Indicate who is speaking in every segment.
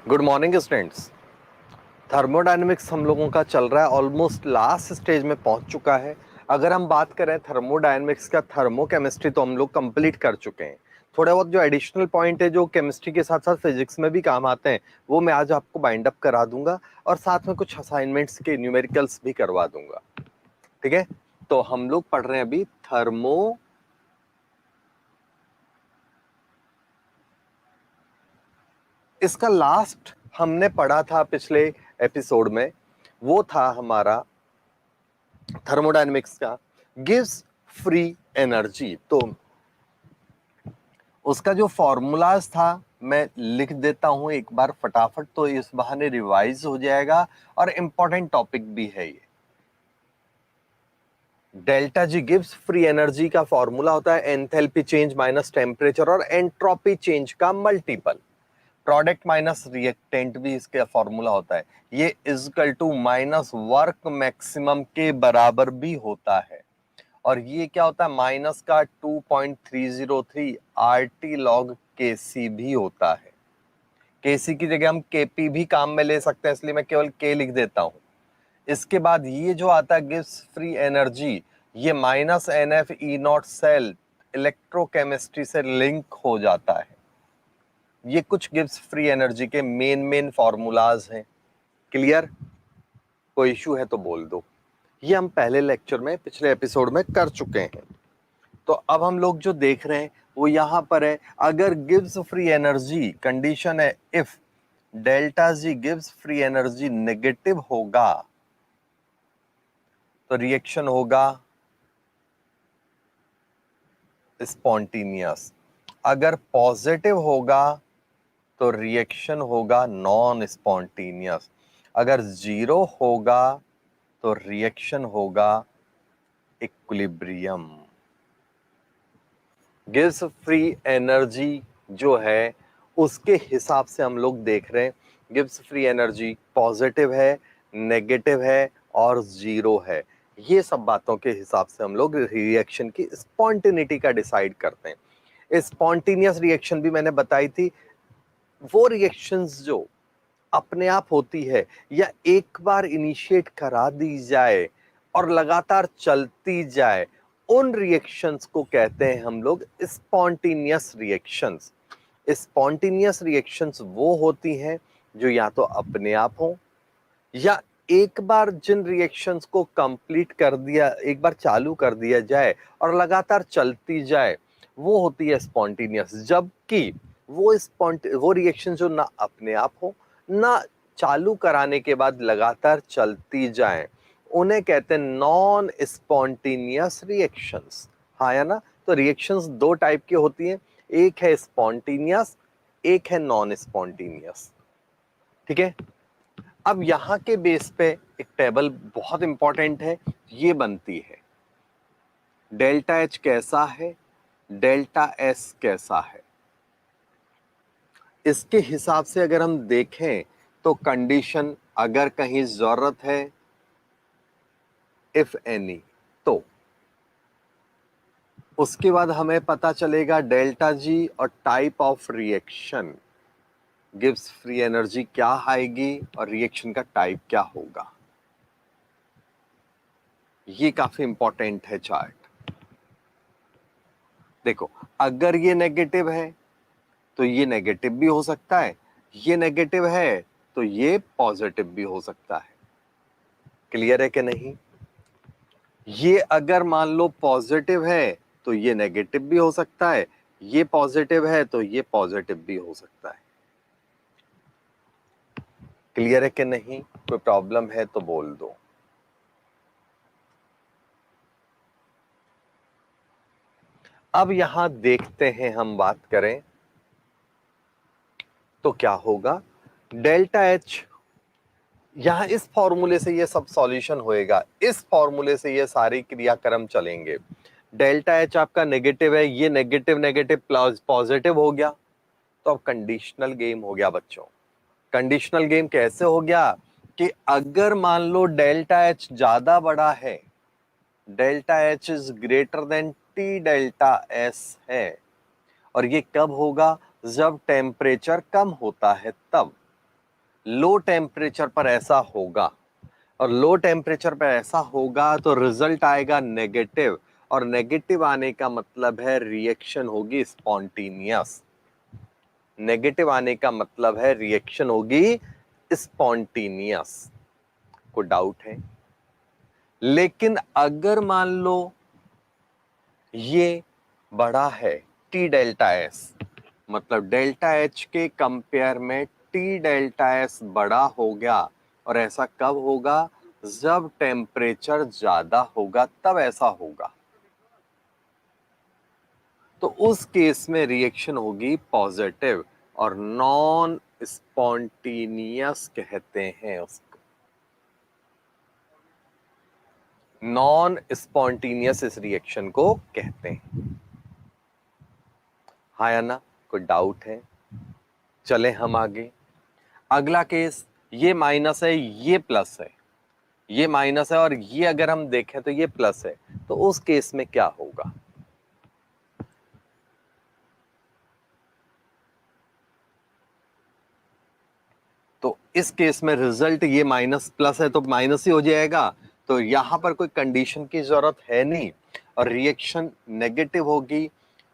Speaker 1: Good morning students. Thermodynamics हम लोगों का चल रहा है, ऑलमोस्ट लास्ट स्टेज में पहुंच चुका है। अगर हम बात करें थर्मोडायनेमिक्स का, थर्मोकेमिस्ट्री तो हम लोग कंप्लीट कर चुके हैं। थोड़े बहुत जो एडिशनल पॉइंट है जो केमिस्ट्री के साथ साथ फिजिक्स में भी काम आते हैं वो मैं आज आपको बाइंड अप करा दूंगा, और साथ में कुछ असाइनमेंट्स के न्यूमेरिकल्स भी करवा दूंगा। ठीक है, तो हम लोग पढ़ रहे हैं अभी इसका लास्ट हमने पढ़ा था पिछले एपिसोड में, वो था हमारा थर्मोडायनेमिक्स का गिव्स फ्री एनर्जी। तो उसका जो फॉर्मूलाज था मैं लिख देता हूं एक बार फटाफट, तो इस बहाने रिवाइज हो जाएगा और इंपॉर्टेंट टॉपिक भी है ये। डेल्टा जी गिव्स फ्री एनर्जी का फॉर्मूला होता है एंथैल्पी चेंज माइनस टेम्परेचर और एंट्रोपी चेंज का मल्टीपल। प्रोडक्ट माइनस रिएक्टेंट भी इसका फॉर्मूला होता है, ये equal to minus work maximum के बराबर भी होता है। और ये क्या होता है, माइनस का 2.303 आरटी लॉग केसी भी होता है। केसी की जगह हम केपी भी काम में ले सकते हैं, इसलिए मैं केवल के लिख देता हूं। इसके बाद ये जो आता है गिव्स फ्री एनर्जी, ये minus N F E naught cell electrochemistry से लिंक हो जाता है। ये कुछ गिव्स फ्री एनर्जी के मेन फॉर्मूलाज हैं। क्लियर? कोई इशू है तो बोल दो। ये हम पहले लेक्चर में, पिछले एपिसोड में कर चुके हैं। तो अब हम लोग जो देख रहे हैं वो यहां पर है, अगर गिव्स फ्री एनर्जी, कंडीशन है इफ डेल्टा जी गिव्स फ्री एनर्जी नेगेटिव होगा तो रिएक्शन होगा स्पॉन्टेनियस, अगर पॉजिटिव होगा तो रिएक्शन होगा नॉन स्पॉन्टेनियस, अगर जीरो होगा तो रिएक्शन होगा इक्विलिब्रियम। गिव्स फ्री एनर्जी जो है उसके हिसाब से हम लोग देख रहे हैं। गिव्स फ्री एनर्जी पॉजिटिव है, नेगेटिव है और जीरो है। ये सब बातों के हिसाब से हम लोग रिएक्शन की स्पॉन्टेनिटी का डिसाइड करते हैं। स्पॉन्टेनियस रिएक्शन भी मैंने बताई थी, वो रिएक्शंस जो अपने आप होती है या एक बार इनिशिएट करा दी जाए और लगातार चलती जाए, उन रिएक्शंस को कहते हैं हम लोग स्पॉन्टेनियस रिएक्शंस। स्पॉन्टेनियस रिएक्शंस वो होती हैं जो या तो अपने आप हो, या एक बार जिन रिएक्शंस को कंप्लीट कर दिया, एक बार चालू कर दिया जाए और लगातार चलती जाए, वो होती है स्पॉन्टेनियस। जबकि वो रिएक्शन जो ना अपने आप हो ना चालू कराने के बाद लगातार चलती जाए, उन्हें कहते हैं नॉन स्पॉन्टेनियस रिएक्शंस। हाँ या ना? तो रिएक्शंस दो टाइप की होती हैं, एक है स्पॉन्टेनियस, एक है नॉन स्पॉन्टेनियस। ठीक है, अब यहां के बेस पे एक टेबल बहुत इंपॉर्टेंट है, ये बनती है डेल्टा एच कैसा है, डेल्टा एस कैसा है। इसके हिसाब से अगर हम देखें तो कंडीशन अगर कहीं जरूरत है इफ एनी, तो उसके बाद हमें पता चलेगा डेल्टा जी और type of reaction, gives free energy क्या आएगी और रिएक्शन का टाइप क्या होगा। ये काफी इंपॉर्टेंट है चार्ट। देखो, अगर ये नेगेटिव है तो ये नेगेटिव भी हो सकता है, ये नेगेटिव है तो ये पॉजिटिव भी हो सकता है। क्लियर है कि नहीं? ये अगर मान लो पॉजिटिव है तो ये नेगेटिव भी हो सकता है, ये पॉजिटिव है तो ये पॉजिटिव भी हो सकता है। क्लियर है कि नहीं? कोई प्रॉब्लम है तो बोल दो। अब यहां देखते हैं, हम बात करें तो क्या होगा। डेल्टा एच, यहां इस फॉर्मूले से ये सब सॉल्यूशन होएगा, इस फॉर्मूले से ये सारे क्रियाक्रम चलेंगे। डेल्टा एच आपका नेगेटिव है, ये नेगेटिव नेगेटिव प्लस पॉजिटिव हो गया, तो अब कंडीशनल गेम हो गया बच्चों। कंडीशनल गेम कैसे हो गया कि अगर मान लो डेल्टा एच ज्यादा बड़ा है, delta H is greater than T delta S है, और ये कब होगा, जब टेम्परेचर कम होता है तब। लो टेम्परेचर पर ऐसा होगा, और लो टेम्परेचर पर ऐसा होगा तो रिजल्ट आएगा नेगेटिव, और नेगेटिव आने का मतलब है रिएक्शन होगी स्पॉन्टेनियस। नेगेटिव आने का मतलब है रिएक्शन होगी स्पॉन्टेनियस। को डाउट है? लेकिन अगर मान लो ये बड़ा है टी डेल्टा एस, मतलब डेल्टा एच के कंपेयर में टी डेल्टा एस बड़ा हो गया, और ऐसा कब होगा? जब टेम्परेचर ज्यादा होगा तब ऐसा होगा। तो उस केस में रिएक्शन होगी पॉजिटिव, और नॉन स्पॉन्टेनियस कहते हैं उसको। नॉन स्पॉन्टेनियस इस रिएक्शन को कहते हैं। हाँ या ना? कोई डाउट है? चले हम आगे। अगला केस, ये माइनस है ये प्लस है, ये माइनस है और ये अगर हम देखें तो ये प्लस है, तो उस केस में क्या होगा? तो इस केस में रिजल्ट, ये माइनस प्लस है तो माइनस ही हो जाएगा, तो यहां पर कोई कंडीशन की जरूरत है नहीं, और रिएक्शन नेगेटिव होगी,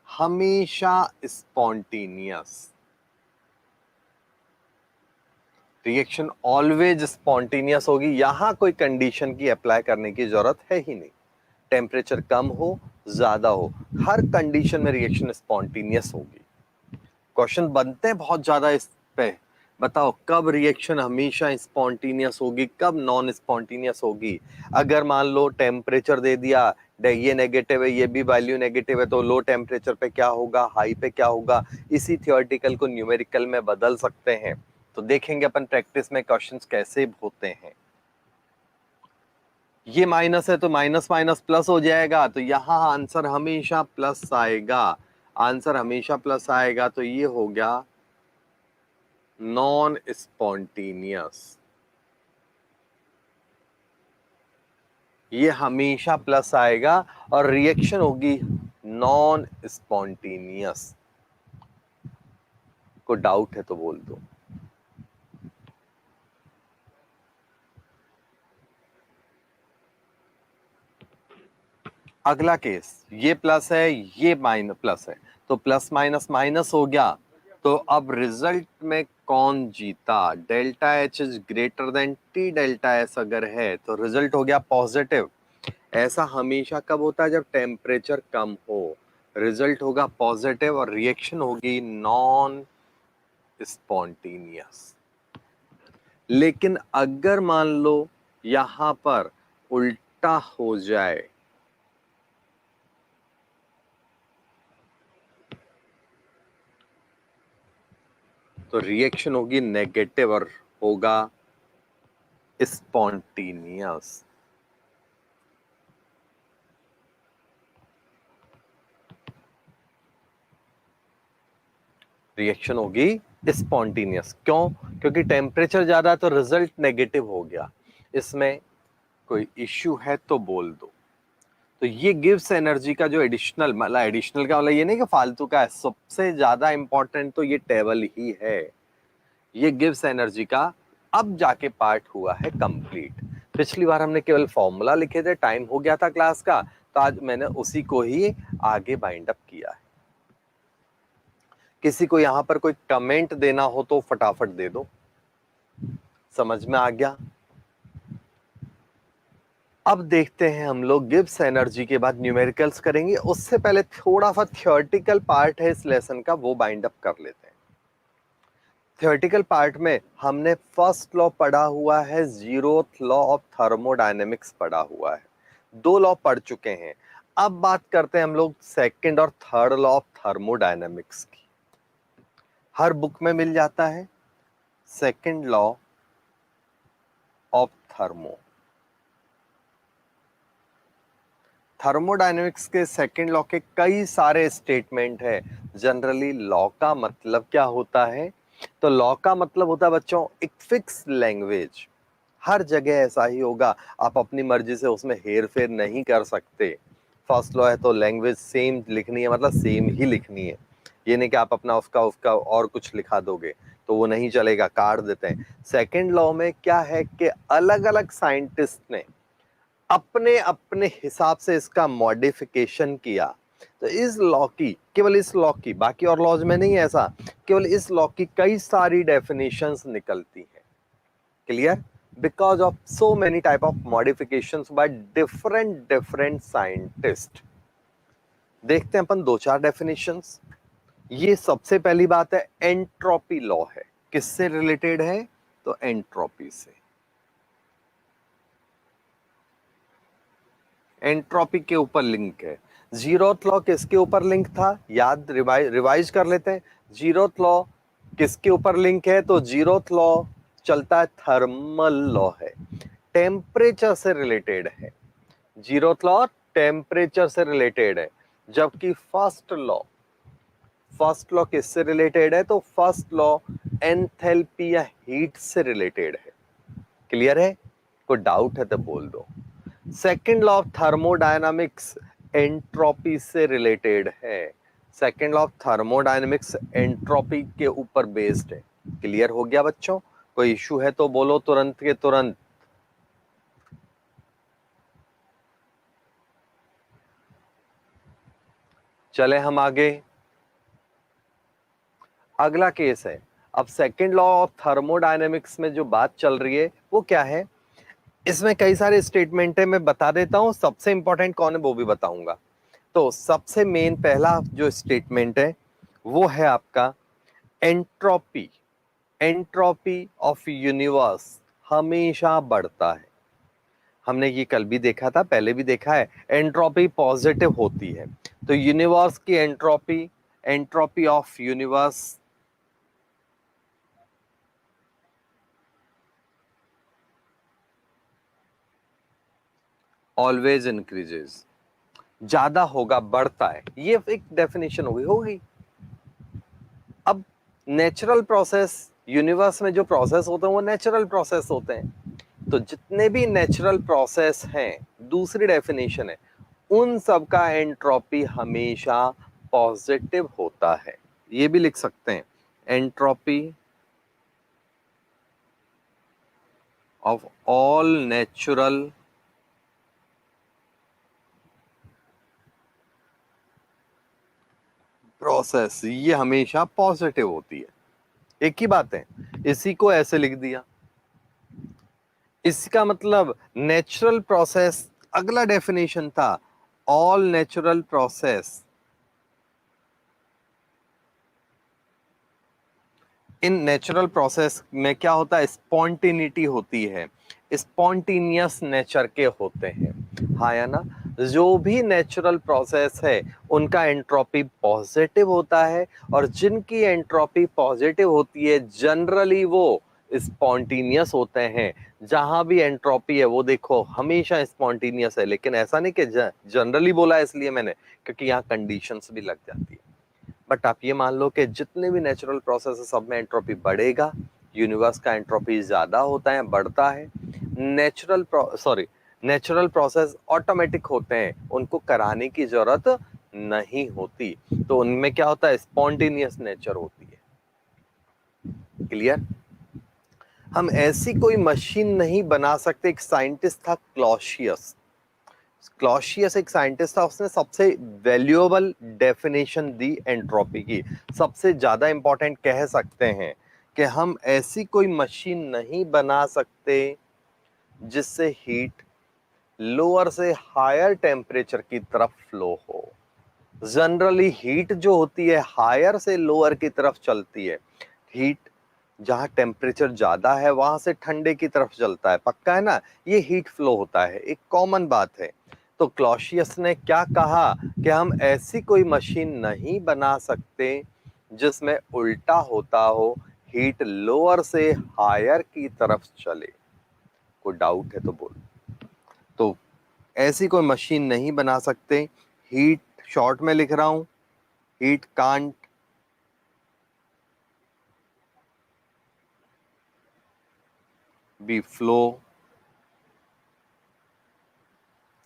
Speaker 1: हमेशा स्पॉन्टेनियस। रिएक्शन ऑलवेज स्पॉन्टेनियस होगी, यहां कोई कंडीशन की अप्लाई करने की जरूरत है ही नहीं। टेम्परेचर कम हो ज्यादा हो, हर कंडीशन में रिएक्शन स्पॉन्टेनियस होगी। क्वेश्चन बनते हैं बहुत ज्यादा इस पे, बताओ कब रिएक्शन हमेशा स्पॉन्टेनियस होगी, कब नॉन स्पॉन्टेनियस होगी? अगर मान लो टेम्परेचर दे दिया, ये नेगेटिव है ये भी वैल्यू नेगेटिव है, तो लो टेम्परेचर पे क्या होगा, हाई पे क्या होगा? इसी थियोरेटिकल को न्यूमेरिकल में बदल सकते हैं। तो देखेंगे अपन प्रैक्टिस में क्वेश्चंस कैसे होते हैं। ये माइनस है तो माइनस माइनस प्लस हो जाएगा, तो यहां आंसर हमेशा प्लस आएगा। आंसर हमेशा प्लस आएगा, तो ये हो गया नॉन स्पॉन्टेनियस। ये हमेशा प्लस आएगा और रिएक्शन होगी नॉन स्पॉन्टेनियस। को डाउट है तो बोल दो। अगला केस, ये प्लस है ये माइनस प्लस है, तो प्लस माइनस माइनस हो गया, तो अब रिजल्ट में कौन जीता? Delta H is greater than T delta S अगर है तो रिजल्ट हो गया पॉजिटिव। ऐसा हमेशा कब होता है? जब टेम्परेचर कम हो, रिजल्ट होगा पॉजिटिव और रिएक्शन होगी नॉन स्पॉन्टेनियस। लेकिन अगर मान लो यहां पर उल्टा हो जाए, तो रिएक्शन होगी नेगेटिव और होगा स्पॉन्टेनियस। रिएक्शन होगी स्पॉन्टेनियस। क्यों? क्योंकि टेम्परेचर ज्यादा है तो रिजल्ट नेगेटिव हो गया। इसमें कोई इश्यू है तो बोल दो। तो ये गिव्स एनर्जी का जो एडिशनल, मतलब एडिशनल का मतलब ये नहीं कि फालतू का है, सबसे ज्यादा इंपॉर्टेंट तो ये टेबल ही है। ये गिव्स एनर्जी का अब जाके पार्ट हुआ है कंप्लीट। पिछली बार हमने केवल फॉर्मूला लिखे थे, टाइम हो गया था क्लास का, तो आज मैंने उसी को ही आगे बाइंड अप किया है। किसी को यहां पर कोई कमेंट देना हो तो फटाफट दे दो। समझ में आ गया? अब देखते हैं हम लोग गिब्स एनर्जी के बाद न्यूमेरिकल्स करेंगे, उससे पहले थोड़ा सा थियोरेटिकल पार्ट है इस लेसन का, वो बाइंड अप कर लेते हैं। थियोरेटिकल पार्ट में हमने फर्स्ट लॉ पढ़ा हुआ है, जीरोथ लॉ ऑफ थर्मोडायनेमिक्स पढ़ा हुआ है, दो लॉ पढ़ चुके हैं। अब बात करते हैं हम लोग सेकंड और थर्ड लॉ ऑफ थर्मोडायनेमिक्स की। हर बुक में मिल जाता है सेकंड लॉ ऑफ थर्मोडायनेमिक्स के सेकंड लॉ के कई सारे स्टेटमेंट है। जनरली लॉ का मतलब क्या होता है? तो लॉ का मतलब होता है बच्चों एक फिक्स लैंग्वेज। हर जगह ऐसा ही होगा, आप अपनी मर्जी से उसमें हेर फेर नहीं कर सकते। फर्स्ट लॉ है तो लैंग्वेज सेम लिखनी है, मतलब सेम ही लिखनी है। ये नहीं कि आप अपना उसका उसका और कुछ लिखा दोगे। तो वो नहीं चलेगा, काट देते हैं। सेकंड लॉ में क्या है कि अलग अलग साइंटिस्ट ने अपने अपने हिसाब से इसका मॉडिफिकेशन किया। तो इस लॉ की, केवल इस लॉ की, बाकी और लॉज में नहीं है ऐसा, केवल इस लॉ की कई सारी डेफिनेशंस निकलती हैं। Clear? Because of so many type of modifications by different scientist. देखते हैं अपन दो चार डेफिनेशंस। ये सबसे पहली बात है, एंट्रोपी लॉ है। किससे रिलेटेड है? तो एंट्रोपी से। एंट्रोपी के ऊपर लिंक है। जीरोथ लॉ किसके ऊपर लिंक था? याद, रिवाइज कर लेते हैं। जीरोथ लॉ किसके ऊपर लिंक है? तो जीरोथ लॉ चलता है, थर्मल लॉ है, टेम्परेचर से रिलेटेड है। जीरोथ लॉ टेम्परेचर से रिलेटेड है, जबकि फर्स्ट लॉ किससे रिलेटेड है? तो फर्स्ट लॉ एंथैल्पी या हीट से रिलेटेड है। क्लियर है? कोई डाउट है तो बोल दो। Second law of thermodynamics entropy से रिलेटेड है। Second law of thermodynamics entropy के ऊपर बेस्ड है। क्लियर हो गया बच्चों? कोई इशू है तो बोलो तुरंत के तुरंत। चले हम आगे। अगला केस है, अब सेकेंड लॉ ऑफ थर्मोडायनेमिक्स में जो बात चल रही है वो क्या है? इसमें कई सारे स्टेटमेंट है, मैं बता देता हूं, सबसे इंपॉर्टेंट कौन है वो भी बताऊंगा। तो सबसे मेन पहला जो स्टेटमेंट है वो है आपका, एंट्रोपी एंट्रोपी ऑफ यूनिवर्स हमेशा बढ़ता है। हमने ये कल भी देखा था, पहले भी देखा है, एंट्रोपी पॉजिटिव होती है। तो यूनिवर्स की entropy, entropy of universe always increases, ज्यादा होगा, बढ़ता है। ये एक डेफिनेशन होगी। अब नेचुरल प्रोसेस, यूनिवर्स में जो प्रोसेस होते हैं वो नेचुरल प्रोसेस होते हैं। तो जितने भी नेचुरल प्रोसेस हैं, दूसरी डेफिनेशन है, उन सब का एंट्रोपी हमेशा पॉजिटिव होता है। ये भी लिख सकते हैं, entropy of all natural process ये हमेशा पॉजिटिव होती है। एक ही बात है, इसी को ऐसे लिख दिया। इसका मतलब नेचुरल प्रोसेस, अगला डेफिनेशन था, all natural process, in natural process में क्या होता है? स्पॉन्टेनिटी होती है, स्पॉन्टेनियस नेचर के होते हैं। हाँ या ना? जो भी नेचुरल प्रोसेस है उनका एंट्रोपी पॉजिटिव होता है, और जिनकी एंट्रोपी पॉजिटिव होती है जनरली वो स्पॉन्टेनियस होते हैं। जहां भी एंट्रोपी है वो देखो हमेशा स्पॉन्टेनियस है। लेकिन ऐसा नहीं कि जनरली बोला है इसलिए मैंने, क्योंकि यहाँ कंडीशंस भी लग जाती है। बट आप ये मान लो कि जितने भी नेचुरल प्रोसेस है सब में एंट्रोपी बढ़ेगा। यूनिवर्स का एंट्रोपी ज्यादा होता है, बढ़ता है। नेचुरल प्रोसेस ऑटोमेटिक होते हैं, उनको कराने की जरूरत नहीं होती। तो उनमें क्या होता है? स्पॉन्टेनियस नेचर होती है। क्लियर? हम ऐसी कोई मशीन नहीं बना सकते। एक साइंटिस्ट था क्लॉशियस, क्लॉशियस एक साइंटिस्ट था, उसने सबसे वैल्यूएबल डेफिनेशन दी एंट्रोपी की। सबसे ज्यादा इंपॉर्टेंट कह सकते हैं कि हम ऐसी कोई मशीन नहीं बना सकते जिससे हीट लोअर से हायर टेम्परेचर की तरफ फ्लो हो। जनरली हीट जो होती है हायर से लोअर की तरफ चलती है। हीट जहां टेम्परेचर ज्यादा है वहां से ठंडे की तरफ चलता है, पक्का है ना? ये हीट फ्लो होता है, एक कॉमन बात है। तो क्लॉशियस ने क्या कहा कि हम ऐसी कोई मशीन नहीं बना सकते जिसमें उल्टा होता हो, हीट लोअर से हायर की तरफ चले। कोई डाउट है तो बोल। तो ऐसी कोई मशीन नहीं बना सकते। हीट, शॉर्ट में लिख रहा हूं, heat can't be flow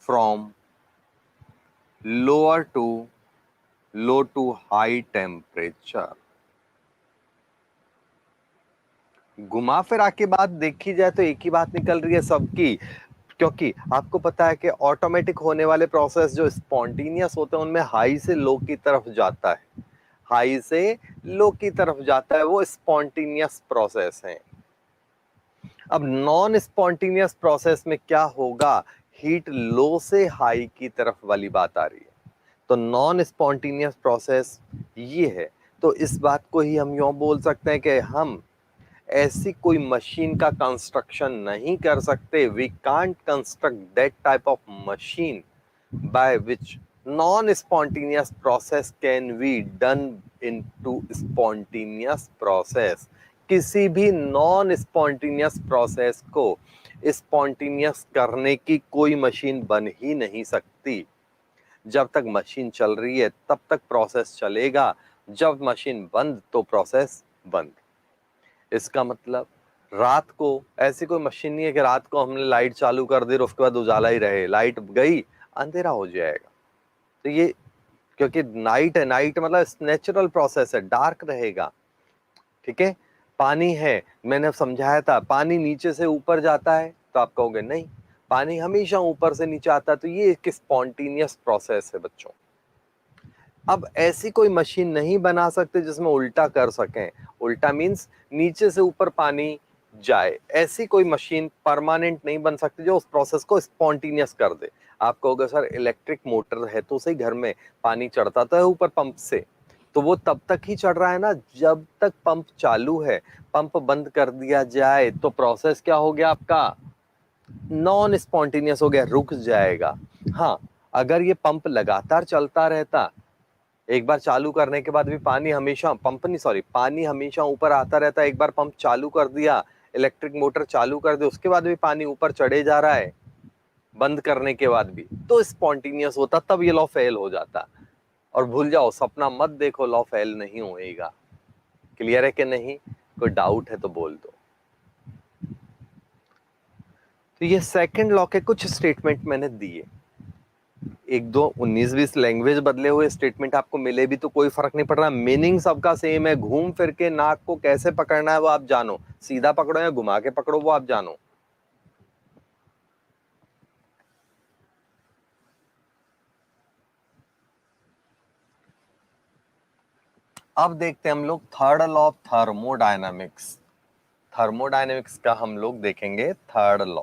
Speaker 1: from lower to low to high temperature. घुमा फिरा के बात देखी जाए तो एक ही बात निकल रही है सबकी, क्योंकि आपको पता है कि ऑटोमेटिक होने वाले प्रोसेस जो स्पॉन्टेनियस होते हैं उनमें हाई से लो की तरफ जाता है, हाई से लो की तरफ जाता है, वो स्पॉन्टेनियस प्रोसेस है। अब नॉन स्पॉन्टेनियस प्रोसेस में क्या होगा, हीट लो से हाई की तरफ वाली बात आ रही है। तो नॉन स्पॉन्टेनियस प्रोसेस ये है। तो इस बात को ही हम यूं बोल सकते हैं कि हम ऐसी कोई मशीन का कंस्ट्रक्शन नहीं कर सकते, we can't construct that type of machine by which non spontaneous process can be done into spontaneous process. किसी भी नॉन स्पॉन्टेनियस प्रोसेस को स्पॉन्टेनियस करने की कोई मशीन बन ही नहीं सकती। जब तक मशीन चल रही है तब तक प्रोसेस चलेगा, जब मशीन बंद तो प्रोसेस बंद। इसका मतलब रात को ऐसी कोई मशीन नहीं है कि रात को हमने लाइट चालू कर दी और उसके बाद उजाला ही रहे, लाइट गई अंधेरा हो जाएगा। तो ये क्योंकि नाइट है, नाइट मतलब नेचुरल प्रोसेस है, डार्क रहेगा। ठीक है, पानी है, मैंने समझाया था पानी नीचे से ऊपर जाता है, तो आप कहोगे नहीं, पानी हमेशा ऊपर से नीचे आता है। तो ये एक स्पॉन्टेनियस प्रोसेस है बच्चों। अब ऐसी कोई मशीन नहीं बना सकते जिसमें उल्टा कर सकें। उल्टा मींस नीचे से ऊपर पानी जाए, ऐसी कोई मशीन परमानेंट नहीं बन सकती जो उस प्रोसेस को स्पॉन्टेनियस कर दे। आप कहोगे सर इलेक्ट्रिक मोटर है तो सही, घर में पानी चढ़ता तो है ऊपर पंप से, तो वो तब तक ही चढ़ रहा है ना जब तक पंप चालू है। पंप बंद कर दिया जाए तो प्रोसेस क्या हो गया आपका, नॉन स्पॉन्टेनियस हो गया, रुक जाएगा। हाँ, अगर ये पंप लगातार चलता रहता, एक बार चालू करने के बाद भी पानी हमेशा पंप नहीं सॉरी पानी हमेशा ऊपर आता रहता है, एक बार पंप चालू कर दिया, इलेक्ट्रिक मोटर चालू कर दे, उसके बाद भी पानी ऊपर चढ़े जा रहा है बंद करने के बाद भी, तो स्पॉन्टेनियस होता, तब ये लॉ फेल हो जाता। और भूल जाओ, सपना मत देखो, लॉ फेल नहीं होएगा। क्लियर है कि नहीं? कोई डाउट है तो बोल दो। तो ये सेकंड लॉ के कुछ स्टेटमेंट मैंने दिए, एक दो 19-20 लैंग्वेज बदले हुए स्टेटमेंट आपको मिले भी तो कोई फर्क नहीं पड़ रहा, मीनिंग सबका सेम है। घूम फिर के नाक को कैसे पकड़ना है वो आप जानो, सीधा पकड़ो या घुमा के पकड़ो वो आप जानो। अब देखते हैं हम लोग third law of thermodynamics. Thermodynamics का हम लोग देखेंगे third law.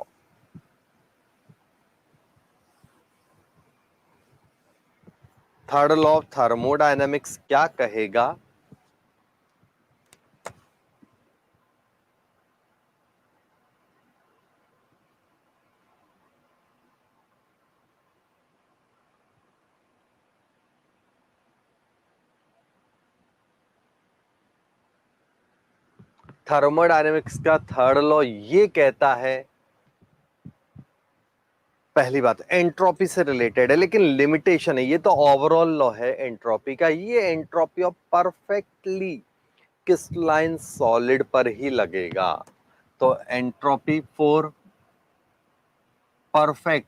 Speaker 1: Third law of thermodynamics क्या कहेगा, थर्मोडायनेमिक्स का थर्ड लॉ ये कहता है, पहली बात एंट्रोपी से रिलेटेड है लेकिन लिमिटेशन है, ये तो ओवरऑल लॉ है एंट्रोपी का, ये entropy of perfectly crystalline solid पर ही लगेगा। तो entropy for perfect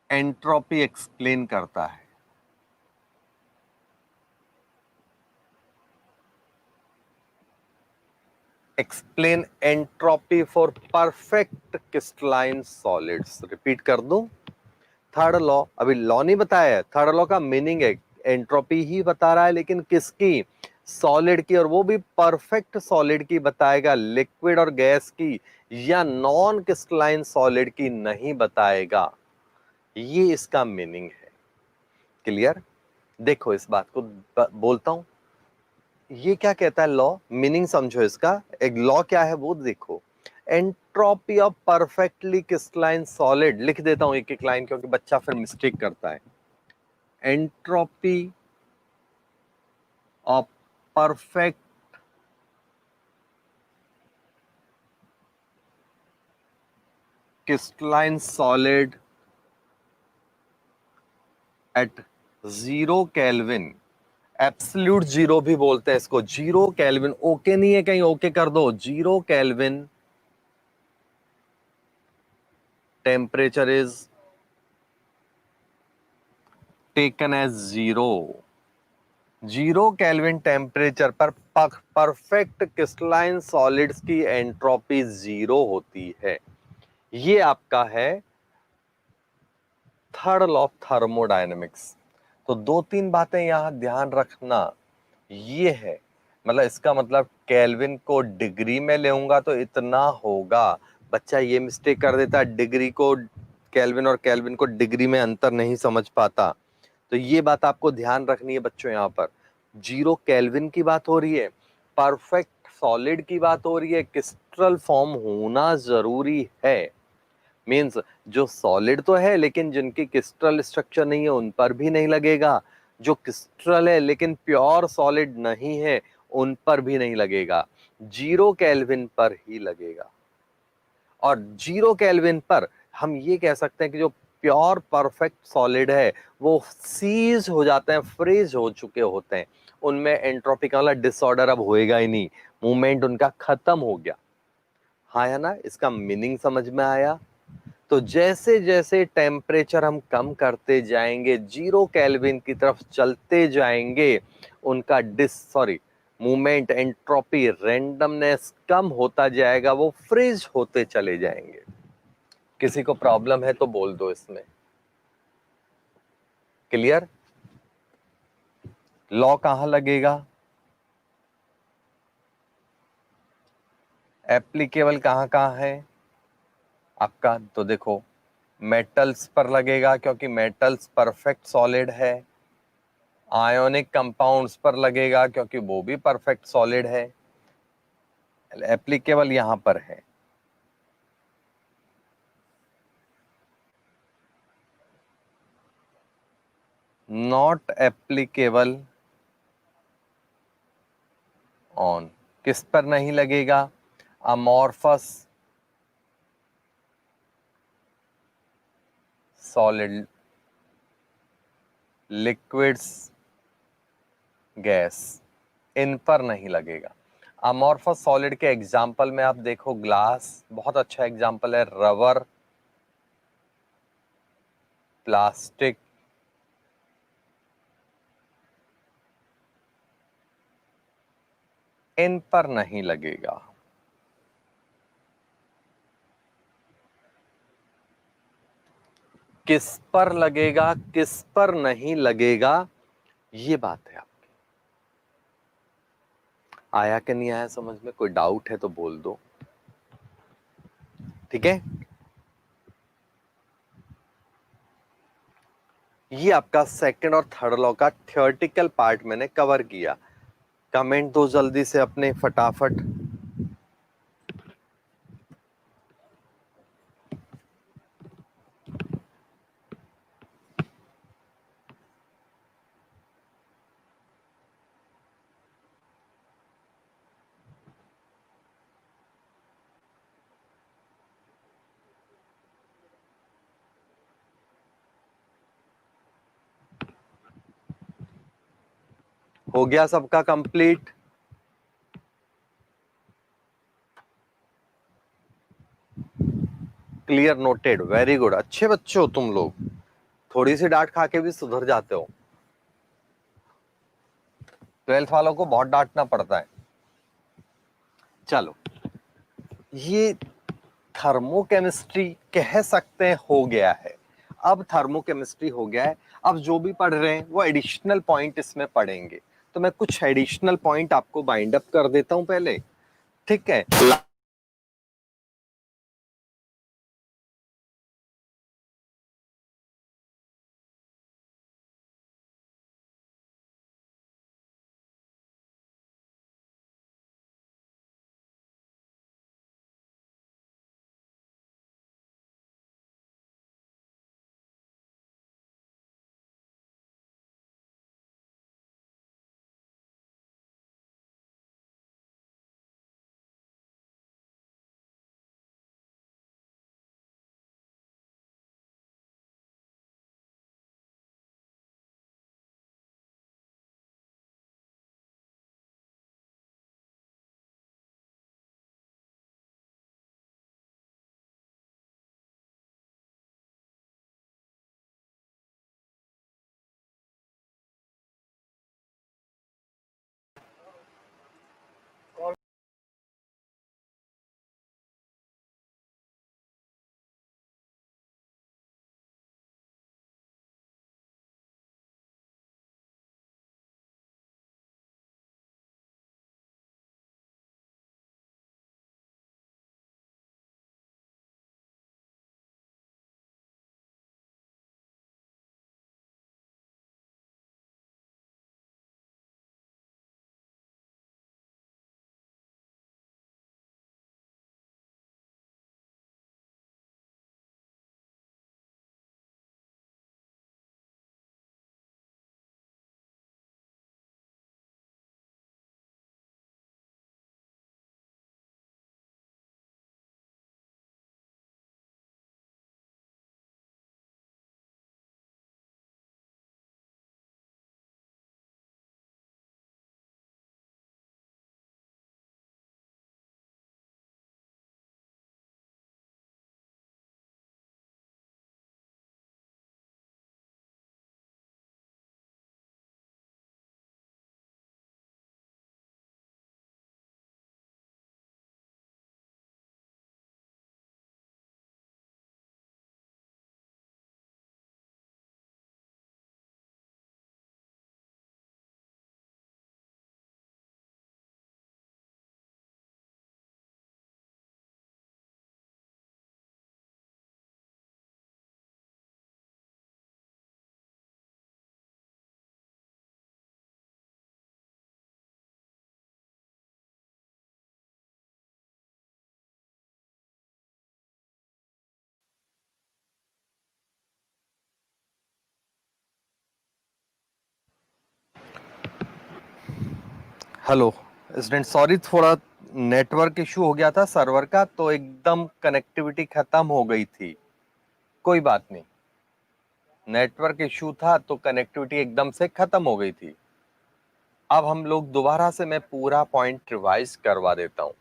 Speaker 1: entropy explain करता है। Explain entropy for perfect crystalline solids. Repeat कर दूं, थर्ड लॉ, अभी लॉ नहीं बताया है, थर्ड लॉ का मीनिंग है एंट्रोपी ही बता रहा है, लेकिन किसकी, सॉलिड की, और वो भी परफेक्ट सॉलिड की बताएगा, लिक्विड और गैस की या नॉन क्रिस्टलाइन सॉलिड की नहीं बताएगा। ये इसका मीनिंग है। क्लियर? देखो इस बात को बोलता हूं, ये क्या कहता है लॉ, मीनिंग समझो इसका। एक लॉ क्या है वो देखो, entropy of perfectly crystalline solid, लिख देता हूं एक एक लाइन क्योंकि बच्चा फिर मिस्टेक करता है। Entropy of perfect crystalline solid at 0 kelvin, absolute zero भी बोलते हैं इसको, 0 केल्विन, ओके नहीं है कहीं, ओके कर दो, 0 kelvin temperature is taken as zero. 0 kelvin temperature पर परफेक्ट क्रिस्टलाइन सॉलिड्स की एंट्रोपी 0 होती है। ये आपका है थर्ड लॉ ऑफ थर्मोडायनेमिक्स। तो दो तीन बातें यहां ध्यान रखना, ये है मतलब इसका मतलब केल्विन को डिग्री में लेऊंगा तो इतना होगा। बच्चा ये मिस्टेक कर देता, डिग्री को केल्विन और केल्विन को डिग्री में अंतर नहीं समझ पाता। तो ये बात आपको ध्यान रखनी है बच्चों। यहाँ पर 0 केल्विन की बात हो रही है, परफेक्ट सॉलिड की बात हो रही है, क्रिस्टल फॉर्म होना जरूरी है। मीन्स जो सॉलिड तो है लेकिन जिनकी क्रिस्टल स्ट्रक्चर नहीं है उन पर भी नहीं लगेगा, जो क्रिस्टल है लेकिन प्योर सॉलिड नहीं है उन पर भी नहीं लगेगा, 0 केल्विन पर ही लगेगा। और 0 केल्विन पर हम ये कह सकते हैं कि जो प्योर परफेक्ट सॉलिड है वो सीज हो जाते हैं, फ्रीज हो चुके होते हैं, उनमें एंट्रोपी का वाला डिसऑर्डर अब होएगा ही नहीं, मूवमेंट उनका खत्म हो गया। हाँ है ना, इसका मीनिंग समझ में आया? तो जैसे जैसे टेम्परेचर हम कम करते जाएंगे, 0 केल्विन की तरफ चलते जाएंगे, उनका मूवमेंट, एंट्रोपी, रैंडमनेस कम होता जाएगा, वो फ्रीज होते चले जाएंगे। किसी को प्रॉब्लम है तो बोल दो इसमें। क्लियर? लॉ कहां लगेगा, एप्लीकेबल कहां कहां है आपका? तो देखो, मेटल्स पर लगेगा क्योंकि मेटल्स परफेक्ट सॉलिड है, आयोनिक कंपाउंड्स पर लगेगा क्योंकि वो भी परफेक्ट सॉलिड है। एप्लीकेबल यहां पर है। नॉट एप्लीकेबल ऑन, किस पर नहीं लगेगा? अमॉर्फस सॉलिड, लिक्विड्स, गैस, इन पर नहीं लगेगा। अमॉर्फस सॉलिड के एग्जाम्पल में आप देखो, ग्लास बहुत अच्छा एग्जाम्पल है, रबर, प्लास्टिक, इन पर नहीं लगेगा। किस पर लगेगा, किस पर नहीं लगेगा, ये बात है आपकी। आया कि नहीं आया समझ में? कोई डाउट है तो बोल दो, ठीक है? ये आपका सेकंड और थर्ड लॉ का थियोरेटिकल पार्ट मैंने कवर किया। कमेंट दो जल्दी से अपने फटाफट। हो गया सबका complete? Clear, noted, very good, अच्छे बच्चे हो तुम लोग, थोड़ी सी डांट खा के भी सुधर जाते हो। 12th वालों को बहुत डांटना पड़ता है। चलो, ये थर्मोकेमिस्ट्री कह सकते हैं हो गया है। अब थर्मोकेमिस्ट्री हो गया है, अब जो भी पढ़ रहे हैं वो एडिशनल पॉइंट इसमें पढ़ेंगे। तो मैं कुछ एडिशनल पॉइंट आपको बाइंड अप कर देता हूं पहले, ठीक है? हेलो स्टूडेंट, सॉरी थोड़ा नेटवर्क इशू हो गया था सर्वर का, तो एकदम कनेक्टिविटी खत्म हो गई थी। कोई बात नहीं, नेटवर्क इशू था तो कनेक्टिविटी एकदम से खत्म हो गई थी। अब हम लोग दोबारा से मैं पूरा पॉइंट रिवाइज करवा देता हूं।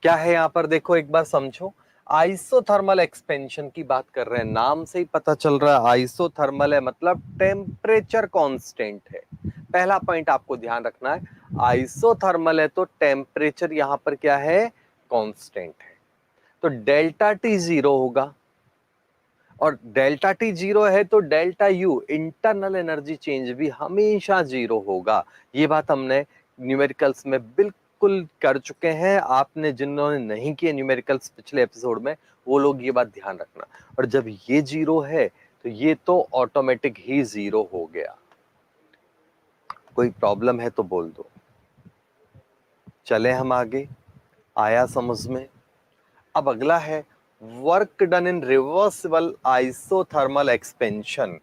Speaker 1: क्या है यहाँ पर, देखो एक बार समझो। आइसोथर्मल एक्सपेंशन की बात कर रहे हैं, नाम से ही पता चल रहा है आइसोथर्मल है मतलब टेम्परेचर कांस्टेंट है। पहला पॉइंट आपको ध्यान रखना है, आइसोथर्मल है तो टेम्परेचर यहां पर क्या है, कांस्टेंट है। तो डेल्टा टी जीरो होगा, और डेल्टा टी जीरो है तो delta you internal energy change भी हमेशा जीरो होगा। ये बात हमने न्यूमेरिकल्स में बिल्कुल कर चुके हैं। आपने जिन्होंने नहीं किए न्यूमेरिकल्स पिछले एपिसोड में, वो लोग ये बात ध्यान रखना। और जब ये जीरो है तो ये तो ऑटोमेटिक ही जीरो हो गया। कोई प्रॉब्लम है तो बोल दो। चले हम आगे, आया समझ में। अब अगला है वर्क डन इन reversible isothermal expansion.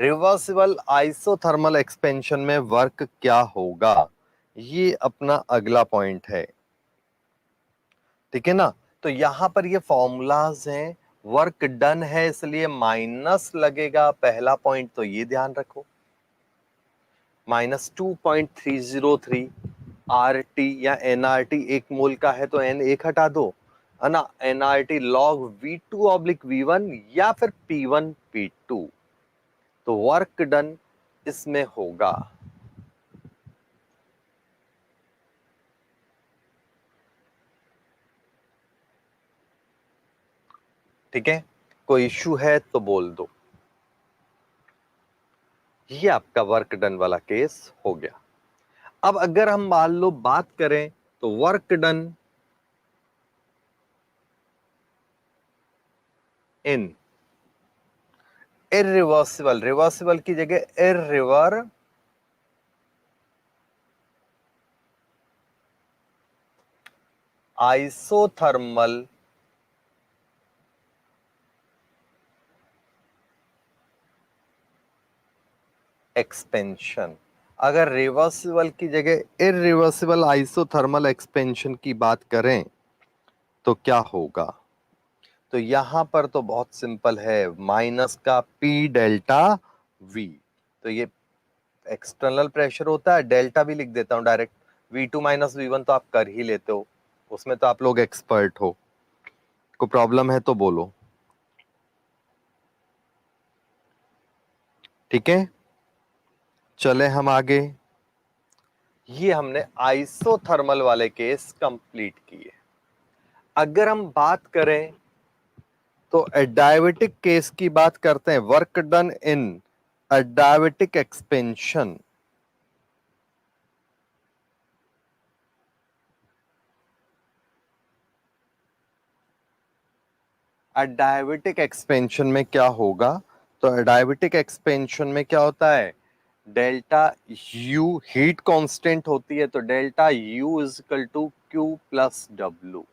Speaker 1: Reversible isothermal expansion में वर्क क्या होगा, ये अपना अगला पॉइंट है। ठीक है ना। तो यहां पर ये फॉर्मूलाज हैं, वर्क डन है इसलिए माइनस लगेगा। पहला पॉइंट तो ये ध्यान रखो, -2.303 आर टी या एनआरटी, एक मोल का है तो एन एक हटा दो, है ना। NRT log V2 oblique V1 या फिर P1 P2। तो वर्क डन इसमें होगा। ठीक है, कोई इश्यू है तो बोल दो। ये आपका वर्क डन वाला केस हो गया। अब अगर हम मान लो बात करें तो वर्क डन इन इरिवर्सिबल, रिवर्सिबल की जगह इरिवर आइसोथर्मल एक्सपेंशन। अगर रिवर्सिबल की जगह इरिवर्सिबल आइसोथर्मल एक्सपेंशन की बात करें तो क्या होगा। तो यहां पर तो बहुत सिंपल है, माइनस का पी डेल्टा वी। तो ये एक्सटर्नल प्रेशर होता है, डेल्टा भी लिख देता हूं डायरेक्ट। V2 माइनस V1 तो आप कर ही लेते हो, उसमें तो आप लोग एक्सपर्ट हो। को प्रॉब्लम है तो बोलो। ठीक है, चले हम आगे। ये हमने आइसोथर्मल वाले केस कंप्लीट किए। अगर हम बात करें तो एडायबिटिक केस की बात करते हैं, work done in adiabatic expansion. Adiabatic expansion में क्या होगा, तो एडायबिटिक एक्सपेंशन में क्या होता है, डेल्टा यू हीट कांस्टेंट होती है, तो delta U is equal to Q plus W.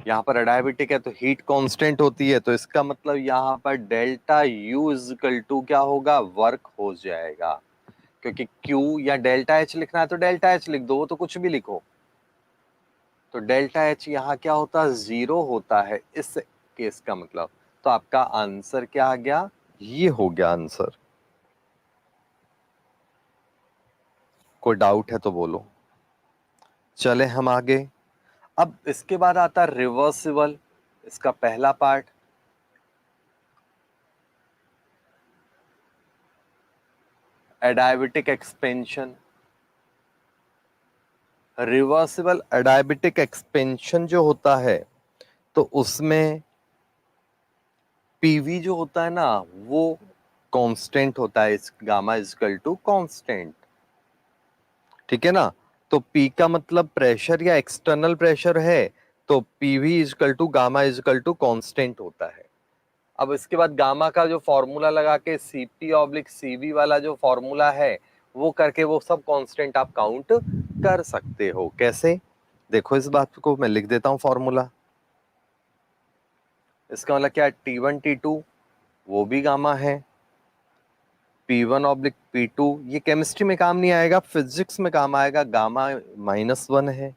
Speaker 1: यहाँ पर एडायबिटिक है तो हीट कांस्टेंट होती है, तो इसका मतलब यहाँ पर delta U is equal to क्या होगा, वर्क हो जाएगा। क्योंकि Q या डेल्टा H लिखना है तो डेल्टा H लिख दो, वो तो कुछ भी लिखो। तो डेल्टा H यहाँ क्या होता है, जीरो होता है इस केस का मतलब। तो आपका आंसर क्या आ गया, ये हो गया आंसर। कोई डाउट है तो बोलो। चले हम आगे। अब इसके बाद आता है रिवर्सिबल, इसका पहला पार्ट। एडायबिटिक एक्सपेंशन, रिवर्सिबल एडायबिटिक एक्सपेंशन जो होता है तो उसमें पीवी जो होता है ना, वो कांस्टेंट होता है, इस गामा इजकल टू कांस्टेंट। ठीक है ना। तो पी का मतलब प्रेशर या एक्सटर्नल प्रेशर है, तो PV is equal to gamma is equal to constant होता है। अब इसके बाद गामा का जो फॉर्मूला लगा के सीपी ऑब्लिक सीवी वाला जो फॉर्मूला है वो करके वो सब कांस्टेंट आप काउंट कर सकते हो। कैसे, देखो इस बात को मैं लिख देता हूं फॉर्मूला। इसका मतलब क्या है, T1 T2 वो भी गामा है, P1/P2, ये केमिस्ट्री में काम नहीं आएगा, फिजिक्स में काम आएगा, गामा -1 है,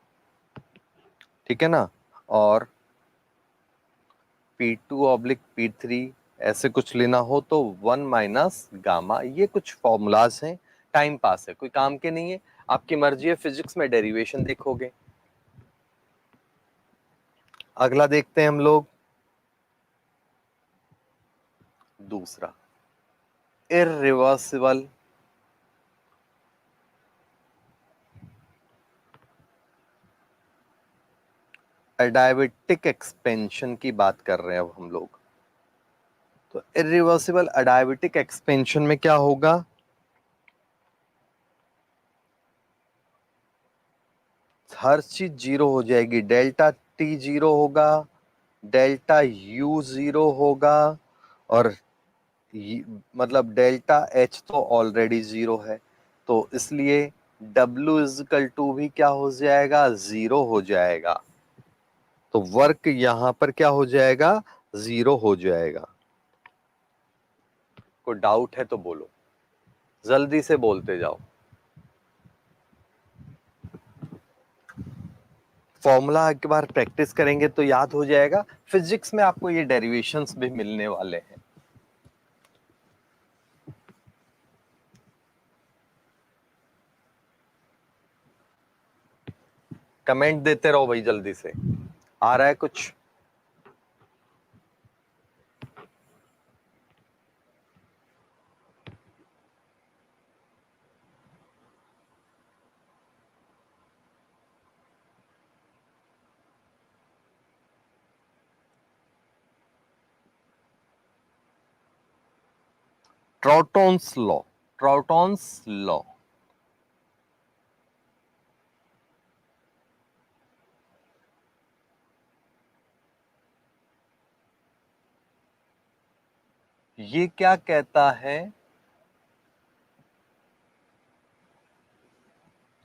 Speaker 1: ठीक है ना। और P2/P3 ऐसे कुछ लेना हो तो 1 माइनस गामा, ये कुछ फॉर्मूलाज हैं, टाइम पास है, कोई काम के नहीं है, आपकी मर्जी है, फिजिक्स में डेरिवेशन देखोगे। अगला देखते हैं हम लोग, दूसरा, इररिवर्सिबल एडायबिटिक एक्सपेंशन की बात कर रहे हैं अब हम लोग। तो इररिवर्सिबल एडायबिटिक एक्सपेंशन में क्या होगा, हर चीज जीरो हो जाएगी, डेल्टा टी जीरो होगा, डेल्टा यू जीरो होगा, और मतलब डेल्टा एच तो ऑलरेडी जीरो है, तो इसलिए W इजिकल टू भी क्या हो जाएगा, जीरो हो जाएगा। तो वर्क यहां पर क्या हो जाएगा, जीरो हो जाएगा। कोई डाउट है तो बोलो, जल्दी से बोलते जाओ। फॉर्मूला एक बार प्रैक्टिस करेंगे तो याद हो जाएगा, फिजिक्स में आपको ये डेरिवेशंस भी मिलने वाले हैं। कमेंट देते रहो भाई, जल्दी से आ रहा है कुछ। ट्राउटोन्स लॉ, ट्राउटोन्स लॉ, ये क्या कहता है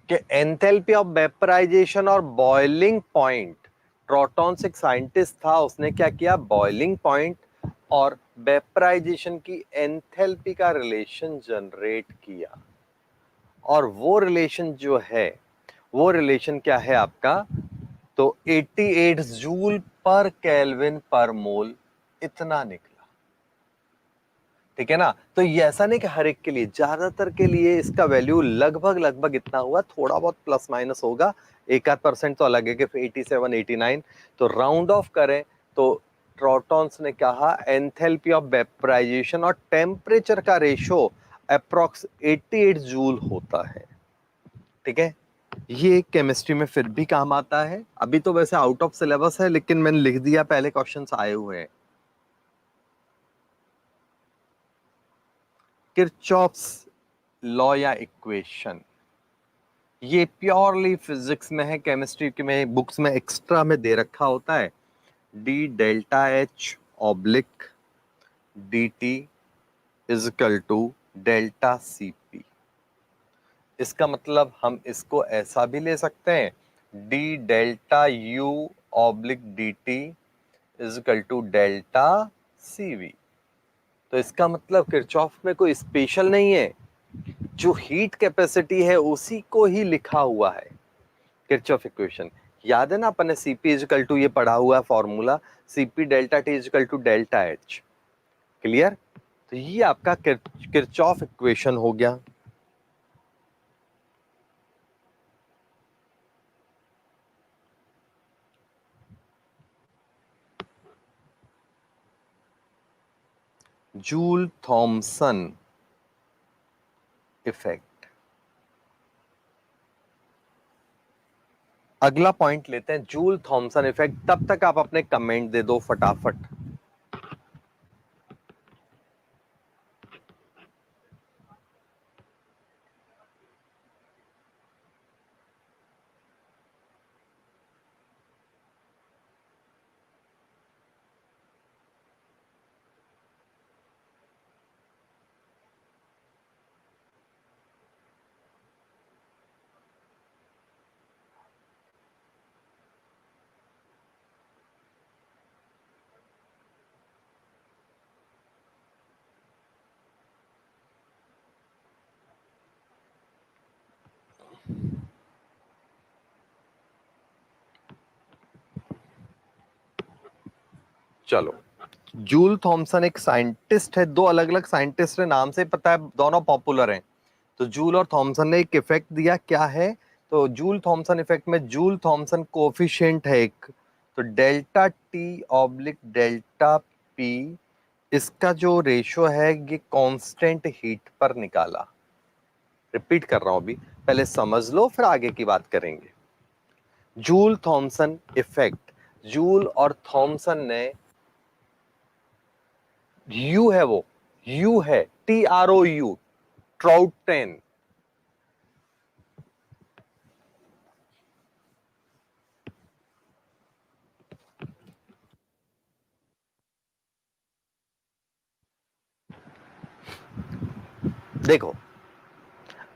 Speaker 1: कि एंथैल्पी ऑफ वेपराइजेशन और बॉइलिंग पॉइंट, ट्राउटोन्स एक साइंटिस्ट था, उसने क्या किया, बॉइलिंग पॉइंट और वेपराइजेशन की एंथैल्पी का रिलेशन जनरेट किया, और वो रिलेशन जो है, वो रिलेशन क्या है आपका, तो 88 जूल पर केल्विन पर मोल इतना निकला, ठीक है ना। तो ये ऐसा नहीं कि हर एक के लिए, ज्यादातर के लिए इसका वैल्यू लगभग लगभग इतना हुआ, थोड़ा बहुत प्लस माइनस होगा, एक आध परसेंट तो अलग है कि 87 89, तो राउंड ऑफ करें तो ट्राउटोन्स ने कहा एंथैल्पी ऑफ वेपराइजेशन और टेम्परेचर का रेशो अप्रॉक्स 88 जूल होता है, ठीक है। ये केमिस्ट्री में फिर भी काम आता है, अभी तो वैसे आउट ऑफ सिलेबस है, लेकिन मैंने लिख दिया, पहले क्वेश्चंस आए हुए हैं। किरचॉफ्स लॉ या इक्वेशन, ये प्योरली फिजिक्स में है, केमिस्ट्री के में बुक्स में एक्स्ट्रा में दे रखा होता है, d delta H oblique d T is equal to delta C P. इसका मतलब हम इसको ऐसा भी ले सकते हैं, d delta U oblique d T is equal to delta C V. तो इसका मतलब किरचॉफ में कोई स्पेशल नहीं है, जो हीट कैपेसिटी है उसी को ही लिखा हुआ है, किरचॉफ इक्वेशन। याद है ना, अपन ने सीपी इजकल टू ये पढ़ा हुआ है formula, CP delta T is equal to delta H, clear. तो ये आपका किरचॉफ इक्वेशन हो गया। जूल थॉमसन इफेक्ट, अगला पॉइंट लेते हैं, जूल थॉमसन इफेक्ट। तब तक आप अपने कमेंट दे दो फटाफट। चलो, जूल थॉमसन एक साइंटिस्ट है, दो अलग अलग साइंटिस्ट है, नाम से पता है दोनों पॉपुलर हैं। तो जूल और थॉमसन ने एक इफेक्ट दिया, क्या है? तो जूल थॉमसन इफेक्ट में जूल थॉमसन कोफिशिएंट है एक, तो delta T oblique delta P, इसका जो रेशियो है ये कांस्टेंट हीट पर निकाला। रिपीट कर रहा हूं अभी, पहले समझ लो फिर आगे की बात करेंगे। जूल थॉमसन इफेक्ट, जूल और थॉमसन ने, यू है वो, यू है TROU, ट्राउटेन, देखो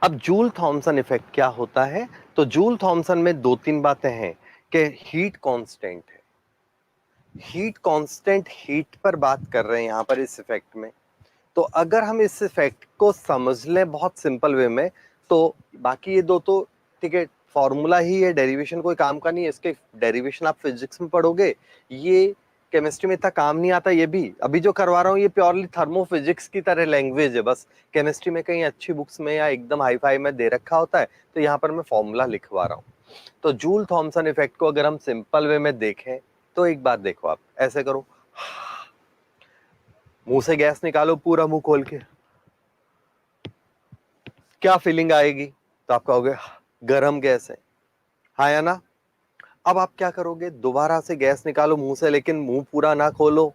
Speaker 1: अब जूल थॉमसन इफेक्ट क्या होता है। तो जूल थॉमसन में दो तीन बातें हैं कि हीट कांस्टेंट है, हीट कांस्टेंट, हीट पर बात कर रहे हैं यहां पर इस इफेक्ट में। तो अगर हम इस इफेक्ट को समझ लें बहुत सिंपल वे में, तो बाकी ये दो तो ठीक है, फॉर्मूला ही है, डेरिवेशन कोई काम का नहीं है, इसके डेरिवेशन आप फिजिक्स में पढ़ोगे, ये केमिस्ट्री में इतना काम नहीं आता। ये भी अभी जो करवा रहा हूँ ये प्योरली थर्मोफिजिक्स की तरह लैंग्वेज है, बस केमिस्ट्री में कहीं अच्छी बुक्स में या एकदम हाई फाई में दे रखा होता है, तो यहाँ पर मैं फॉर्मूला लिखवा रहा हूँ। तो जूल थॉमसन इफेक्ट को अगर हम सिंपल वे में देखें, तो एक बात देखो, आप ऐसे करो, मुंह से गैस निकालो पूरा मुंह खोल के, क्या फीलिंग आएगी? तो आप कहोगे गरम गैस है, हाँ या ना? अब आप क्या करोगे, दोबारा से गैस निकालो मुंह से, लेकिन मुंह पूरा ना खोलो,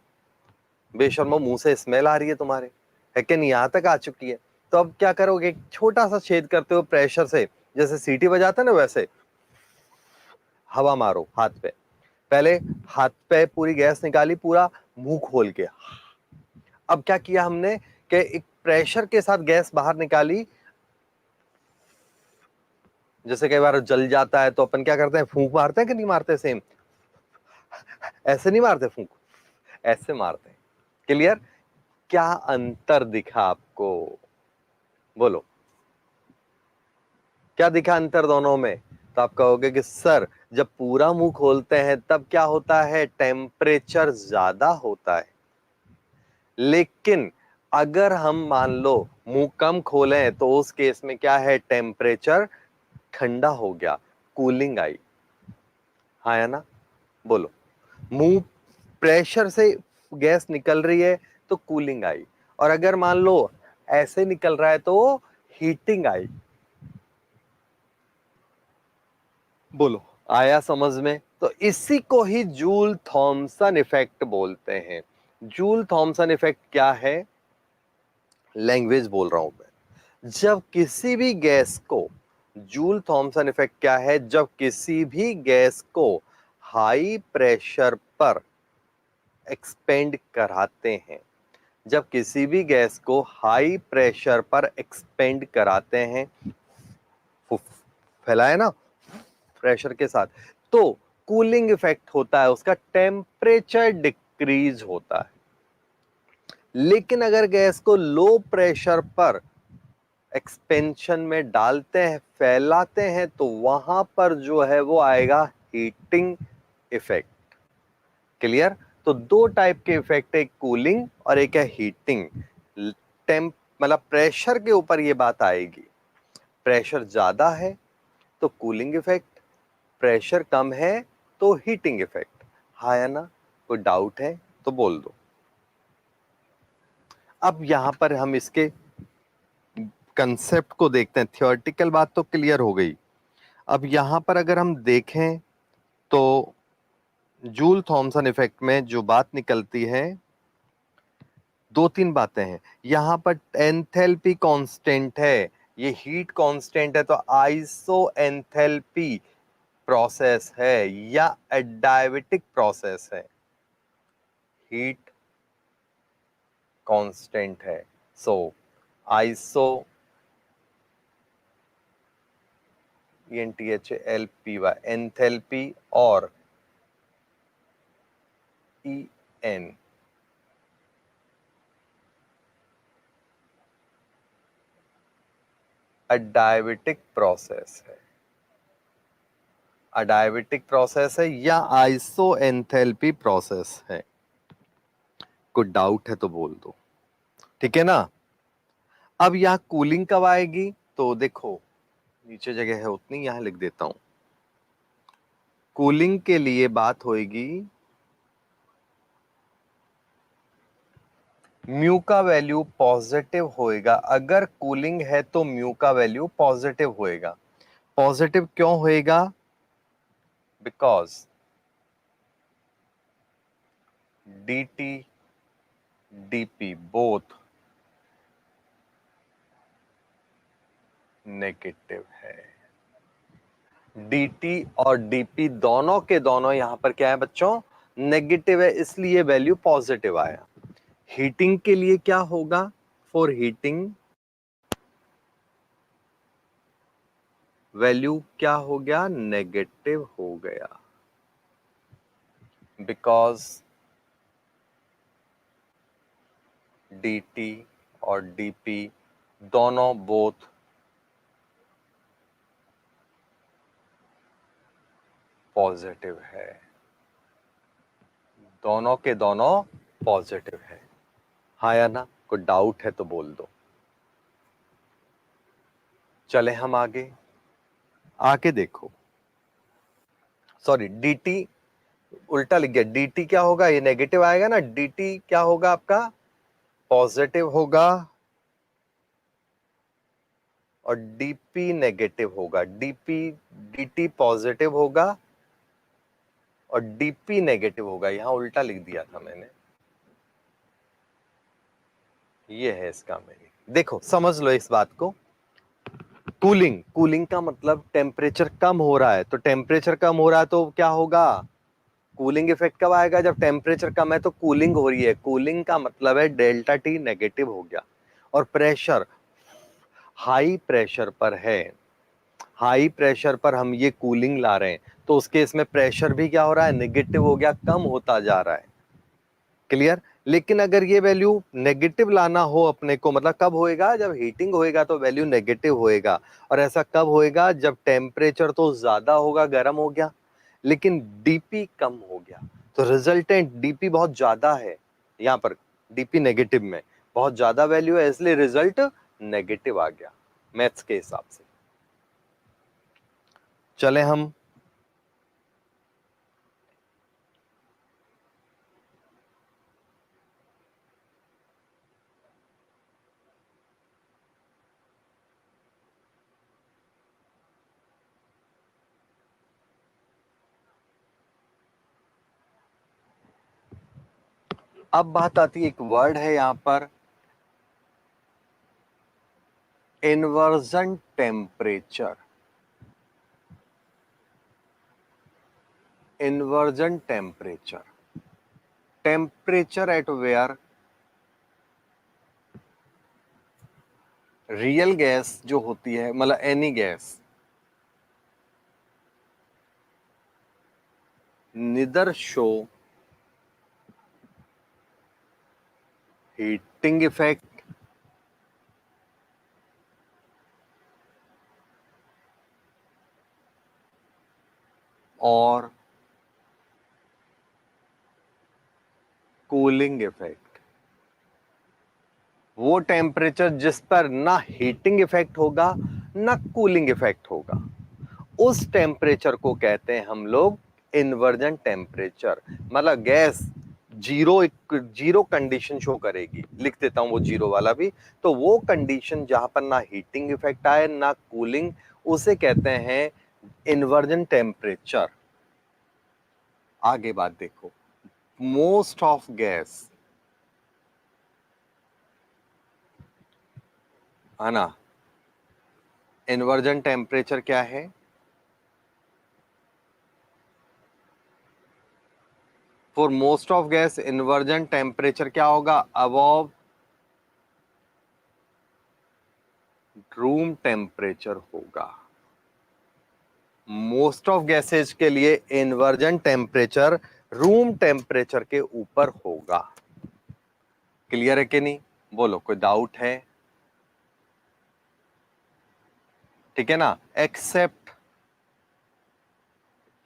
Speaker 1: बेशर्मो मुंह से स्मेल आ रही है तुम्हारे, है कि नहीं, यहां तक आ चुकी है। तो अब क्या करोगे, एक छोटा सा छेद करते हो प्रेशर से, जैसे सीटी बजाते हैं ना वैसे हवा मारो हाथ पे, पहले हाथ पे पूरी गैस निकाली, पूरा मुंह खोल के। अब क्या किया हमने कि एक प्रेशर के साथ गैस बाहर निकाली। जैसे कई बार जल जाता है तो अपन क्या करते हैं, फूंक मारते हैं कि नहीं मारते? सेम ऐसे नहीं मारते फूंक, ऐसे मारते हैं। क्लियर? क्या अंतर दिखा आपको? बोलो, क्या दिखा अंतर दोनों में? तो आप कहोगे कि सर जब पूरा मुंह खोलते हैं तब क्या होता है, टेम्परेचर ज्यादा होता है, लेकिन अगर हम मान लो मुंह कम खोलें तो उस केस में क्या है, टेम्परेचर ठंडा हो गया, कूलिंग आई, हाँ या ना? बोलो, मुंह प्रेशर से गैस निकल रही है तो कूलिंग आई, और अगर मान लो ऐसे निकल रहा है तो हीटिंग आई। बोलो, आया समझ में? तो इसी को ही जूल थॉमसन इफेक्ट बोलते हैं। जूल थॉमसन इफेक्ट क्या है, लैंग्वेज बोल रहा हूं मैं। जब किसी भी गैस को, जूल थॉमसन इफेक्ट क्या है, जब किसी भी गैस को हाई प्रेशर पर एक्सपेंड कराते हैं, जब किसी भी गैस को हाई प्रेशर पर एक्सपेंड कराते हैं, फैलाए ना प्रेशर के साथ, तो कूलिंग इफेक्ट होता है, उसका टेम्परेचर डिक्रीज होता है। लेकिन अगर गैस को लो प्रेशर पर एक्सपेंशन में डालते हैं, फैलाते हैं, तो वहां पर जो है वो आएगा हीटिंग इफेक्ट। क्लियर? तो दो टाइप के इफेक्ट है, एक कूलिंग और एक है हीटिंग। टेम्प मतलब प्रेशर के ऊपर ये बात आएगी, प्रेशर ज्यादा है तो कूलिंग इफेक्ट, प्रेशर कम है तो हीटिंग इफेक्ट, हाँ या ना? कोई डाउट है तो बोल दो। अब यहां पर हम इसके कंसेप्ट को देखते हैं, थियोरेटिकल बात तो क्लियर हो गई। अब यहां पर अगर हम देखें तो जूल थॉमसन इफेक्ट में जो बात निकलती है, दो तीन बातें हैं। यहां पर एंथैल्पी कांस्टेंट है, ये हीट कांस्टेंट है, तो आइसो एंथैल्पी प्रोसेस है या एडायबिटिक प्रोसेस है, हीट कांस्टेंट है। सो आइसो ENTHALPY, एंथैल्पी, और EN अडायबिटिक प्रोसेस है, अडायबिटिक प्रोसेस है या आइसो एंथैल्पी प्रोसेस है। कोई डाउट है तो बोल दो, ठीक है ना। अब यहां कूलिंग कब आएगी, तो देखो नीचे जगह है उतनी, यहां लिख देता हूं। कूलिंग के लिए बात होएगी, म्यू का वैल्यू पॉजिटिव होएगा। अगर कूलिंग है तो म्यू का वैल्यू पॉजिटिव होएगा। पॉजिटिव क्यों होएगा, because dt dp both negative है। dt और dp दोनों के दोनों यहां पर क्या है बच्चों, नेगेटिव है, इसलिए वैल्यू पॉजिटिव आया। हीटिंग के लिए क्या होगा, फॉर हीटिंग वैल्यू क्या हो गया, नेगेटिव हो गया, बिकॉज dt और dp दोनों बोथ पॉजिटिव है, दोनों के दोनों पॉजिटिव है। हाँ या ना, कोई डाउट है तो बोल दो। चले हम आगे, आके देखो, सॉरी dt उल्टा लिख गया, dt क्या होगा, ये नेगेटिव आएगा ना, dt क्या होगा आपका, पॉजिटिव होगा, और dp नेगेटिव होगा। dp dt पॉजिटिव होगा और dp नेगेटिव होगा, यहां उल्टा लिख दिया था मैंने, ये है इसका मीनिंग। देखो समझ लो इस बात को। कूलिंग, कूलिंग का मतलब टेम्परेचर कम हो रहा है, तो टेम्परेचर कम हो रहा है तो क्या होगा, कूलिंग इफेक्ट कब आएगा, जब टेम्परेचर कम है तो कूलिंग हो रही है। कूलिंग का मतलब है डेल्टा टी नेगेटिव हो गया, और प्रेशर हाई प्रेशर पर है, हाई प्रेशर पर हम ये कूलिंग ला रहे हैं, तो उस केस में प्रेशर भी क्या हो रहा है, नेगेटिव हो गया, कम होता जा रहा है। क्लियर। लेकिन अगर ये वैल्यू नेगेटिव लाना हो अपने को, मतलब कब होएगा, जब हीटिंग होएगा तो वैल्यू नेगेटिव होएगा, और ऐसा कब होएगा, जब टेम्परेचर तो ज्यादा होगा, गर्म हो गया, लेकिन डीपी कम हो गया, तो रिजल्टेंट डीपी बहुत ज्यादा है, यहां पर डीपी नेगेटिव में बहुत ज्यादा वैल्यू है, इसलिए रिजल्ट नेगेटिव आ गया मैथ्स के हिसाब से। चले हम अब बात आती है, एक वर्ड है यहां पर, inversion temperature. inversion temperature at where real gas जो होती है, मतलब any gas, neither show heating effect और कूलिंग इफेक्ट। वो टेम्परेचर जिस पर ना हीटिंग इफेक्ट होगा ना कूलिंग इफेक्ट होगा, उस टेम्परेचर को कहते हैं हम लोग इन्वर्जन टेम्परेचर। मतलब gas zero zero condition show करेगी, लिख देता हूं वो जीरो वाला भी, तो वो कंडीशन जहां पर ना हीटिंग इफेक्ट आए ना कूलिंग, उसे कहते हैं इन्वर्जन टेम्परेचर। आगे बात देखो, मोस्ट ऑफ गैस, है ना, इन्वर्जन टेम्परेचर क्या है, for most of gas inversion temperature क्या होगा, अबव रूम टेम्परेचर होगा। मोस्ट ऑफ गैसेज के लिए इन्वर्जन टेम्परेचर रूम टेम्परेचर के ऊपर होगा। क्लियर है कि नहीं, बोलो कोई डाउट है, ठीक है ना, एक्सेप्ट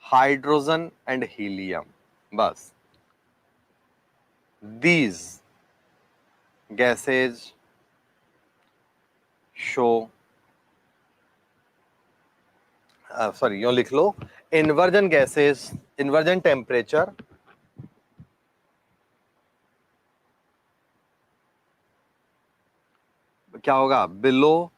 Speaker 1: हाइड्रोजन एंड हीलियम, बस these gases show, सॉरी यूं लिख लो, इन्वर्जन गैसेस, इन्वर्जन टेम्परेचर क्या होगा, बिलो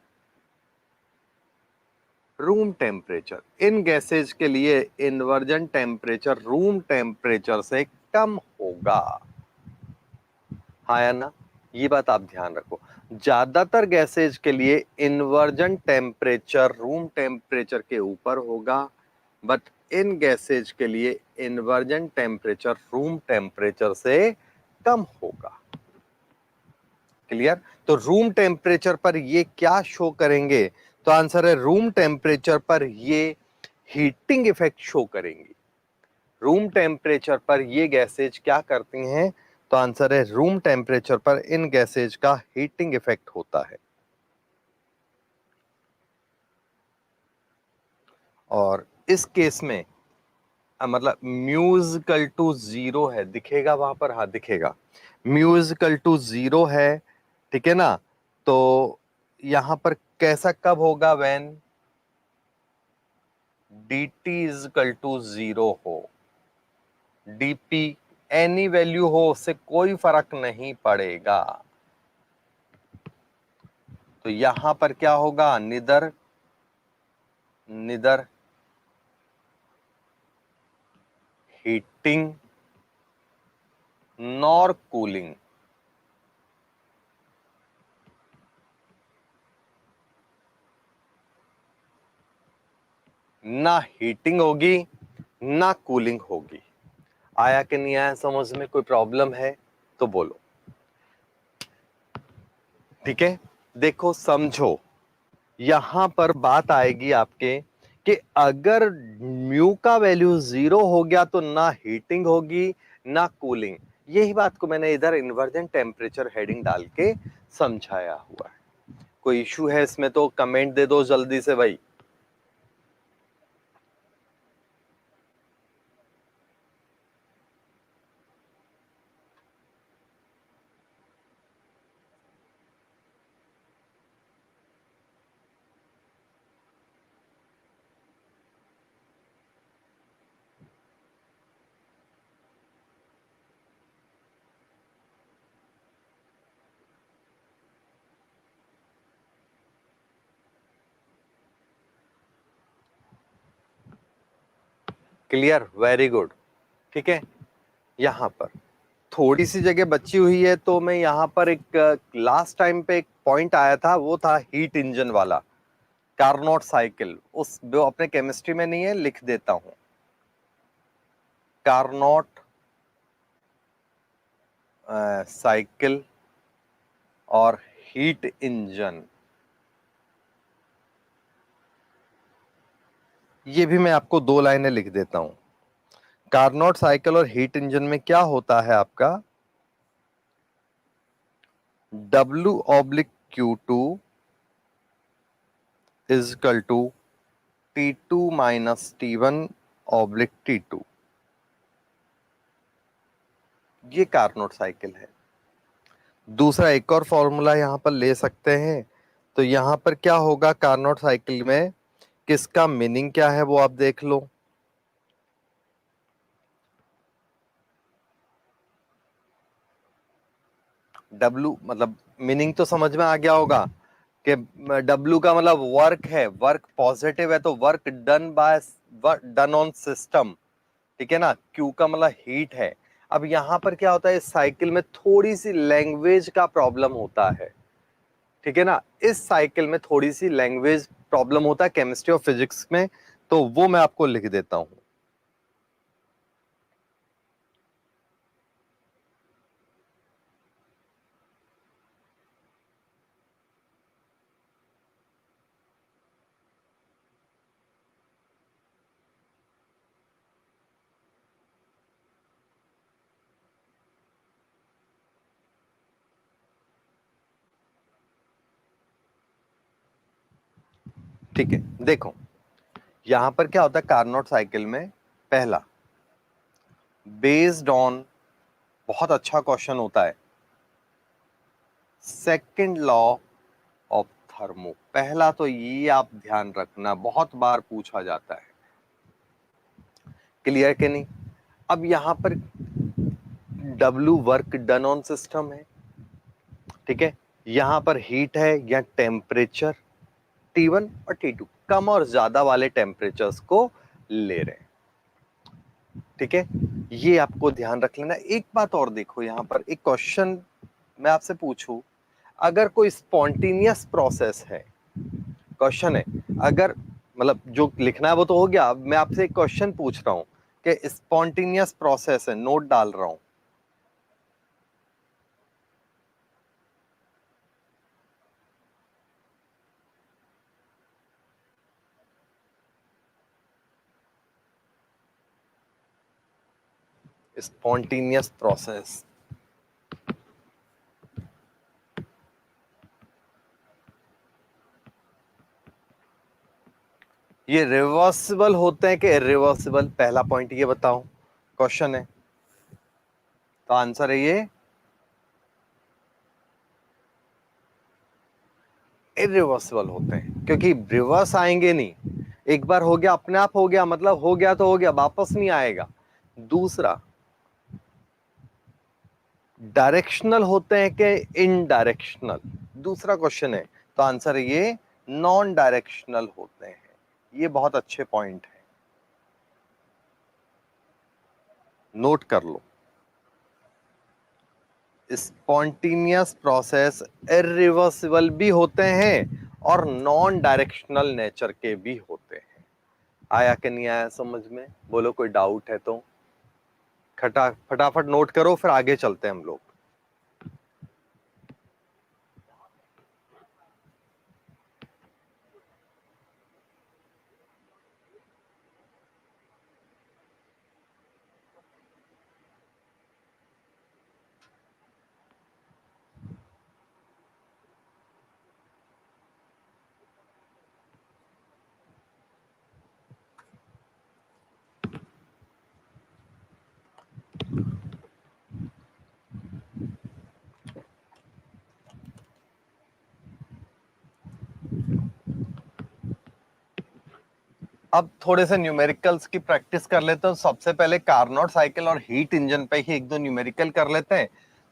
Speaker 1: रूम टेम्परेचर। इन गैसेज के लिए इन्वर्जन टेम्परेचर रूम टेम्परेचर से कम होगा। हाँ या ना, ये बात आप ध्यान रखो। ज्यादातर गैसेज के लिए इन्वर्जन टेम्परेचर रूम टेम्परेचर के ऊपर होगा, बट इन गैसेज के लिए इन्वर्जन टेम्परेचर रूम टेम्परेचर से कम होगा। क्लियर? तो रूम टेम्परेचर पर ये क्या शो करेंगे? तो आंसर है रूम टेम्परेचर पर ये हीटिंग इफेक्ट शो करेंगी। रूम टेम्परेचर पर ये गैसेज क्या करती हैं? तो आंसर है रूम टेम्परेचर पर इन गैसेज का हीटिंग इफेक्ट होता है। और इस केस में मतलब म्यूजिकल टू जीरो है, दिखेगा वहां पर? हाँ दिखेगा, म्यूजिकल टू जीरो है, ठीक है ना। तो यहां पर कैसा कब होगा? When dt is equal to zero हो। dp एनी वैल्यू हो, उससे कोई फर्क नहीं पड़ेगा। तो यहां पर क्या होगा? निदर निदर हीटिंग नॉर कूलिंग। ना हीटिंग होगी ना कूलिंग होगी। आया कि नहीं आया समझ में? कोई प्रॉब्लम है तो बोलो, ठीक है। देखो समझो, यहां पर बात आएगी आपके कि अगर म्यू का वैल्यू जीरो हो गया तो ना हीटिंग होगी ना कूलिंग। यही बात को मैंने इधर इन्वर्जन टेम्परेचर हेडिंग डाल के समझाया हुआ है। कोई इशू है इसमें तो कमेंट दे दो जल्दी से भाई। क्लियर? Very good. ठीक है, यहां पर थोड़ी सी जगह बची हुई है, तो मैं यहां पर एक लास्ट टाइम पे एक पॉइंट आया था, वो था हीट इंजन वाला, कार्नोट साइकिल। उस जो अपने केमिस्ट्री में नहीं है, लिख देता हूं, कार्नोट साइकिल और हीट इंजन। ये भी मैं आपको दो लाइनें लिख देता हूं। कार्नोट साइकिल और हीट इंजन में क्या होता है आपका? W/Q2 is equal to T2 minus T1/T2। ये कार्नोट साइकिल है। दूसरा एक और फॉर्मूला यहां पर ले सकते हैं। तो यहां पर क्या होगा कार्नोट साइकिल में, किसका मीनिंग क्या है वो आप देख लो। W मतलब मीनिंग तो समझ में आ गया होगा कि W का मतलब वर्क है, वर्क पॉजिटिव है तो work done by, done on system, ठीक है ना। Q का मतलब हीट है। अब यहां पर क्या होता है, इस साइकिल में थोड़ी सी लैंग्वेज का प्रॉब्लम होता है, ठीक है ना। इस साइकिल में थोड़ी सी लैंग्वेज प्रॉब्लम होता है केमिस्ट्री और फिजिक्स में, तो वो मैं आपको लिख देता हूं। ठीक है, देखो यहां पर क्या होता है कार्नोट साइकिल में, पहला बेस्ड ऑन बहुत अच्छा क्वेश्चन होता है। सेकंड लॉ ऑफ थर्मो, पहला तो ये आप ध्यान रखना, बहुत बार पूछा जाता है। क्लियर कि नहीं? अब यहां पर W work done on system है, ठीक है, यहां पर हीट है या टेम्परेचर, T1 और T2 कम और ज्यादा वाले टेम्परेचर्स को ले रहे हैं, ठीक है, ये आपको ध्यान रख लेना। एक बात और देखो, यहां पर एक क्वेश्चन मैं आपसे पूछूं, अगर कोई स्पॉन्टेनियस प्रोसेस है, क्वेश्चन है, अगर मतलब जो लिखना है वो तो हो गया, अब मैं आपसे एक क्वेश्चन पूछ रहा हूं कि स्पॉन्टेनियस प्रोसेस है, नोट डाल रहा हूं, स्पॉन्टेनियस प्रोसेस, ये रिवर्सिबल होते हैं कि इरिवर्सिबल, पहला पॉइंट ये बताओ, क्वेश्चन है, तो आंसर है ये इरिवर्सिबल होते हैं, क्योंकि रिवर्स आएंगे नहीं, एक बार हो गया अपने आप हो गया, मतलब हो गया तो हो गया, वापस नहीं आएगा। दूसरा, डायरेक्शनल होते हैं कि इनडायरेक्शनल, दूसरा क्वेश्चन है, तो आंसर है ये नॉन डायरेक्शनल होते हैं। ये बहुत अच्छे पॉइंट है, नोट कर लो। स्पॉन्टेनियस प्रोसेस इरिवर्सिबल भी होते हैं और नॉन डायरेक्शनल नेचर के भी होते हैं। आया कि नहीं आया समझ में? बोलो कोई डाउट है तो फटाफट नोट करो, फिर आगे चलते हैं हम लोग। अब थोड़े से न्यूमेरिकल्स की प्रैक्टिस कर लेते हैं। सबसे पहले कार्नोट साइकिल और हीट इंजन पे ही एक दो न्यूमेरिकल कर लेते हैं,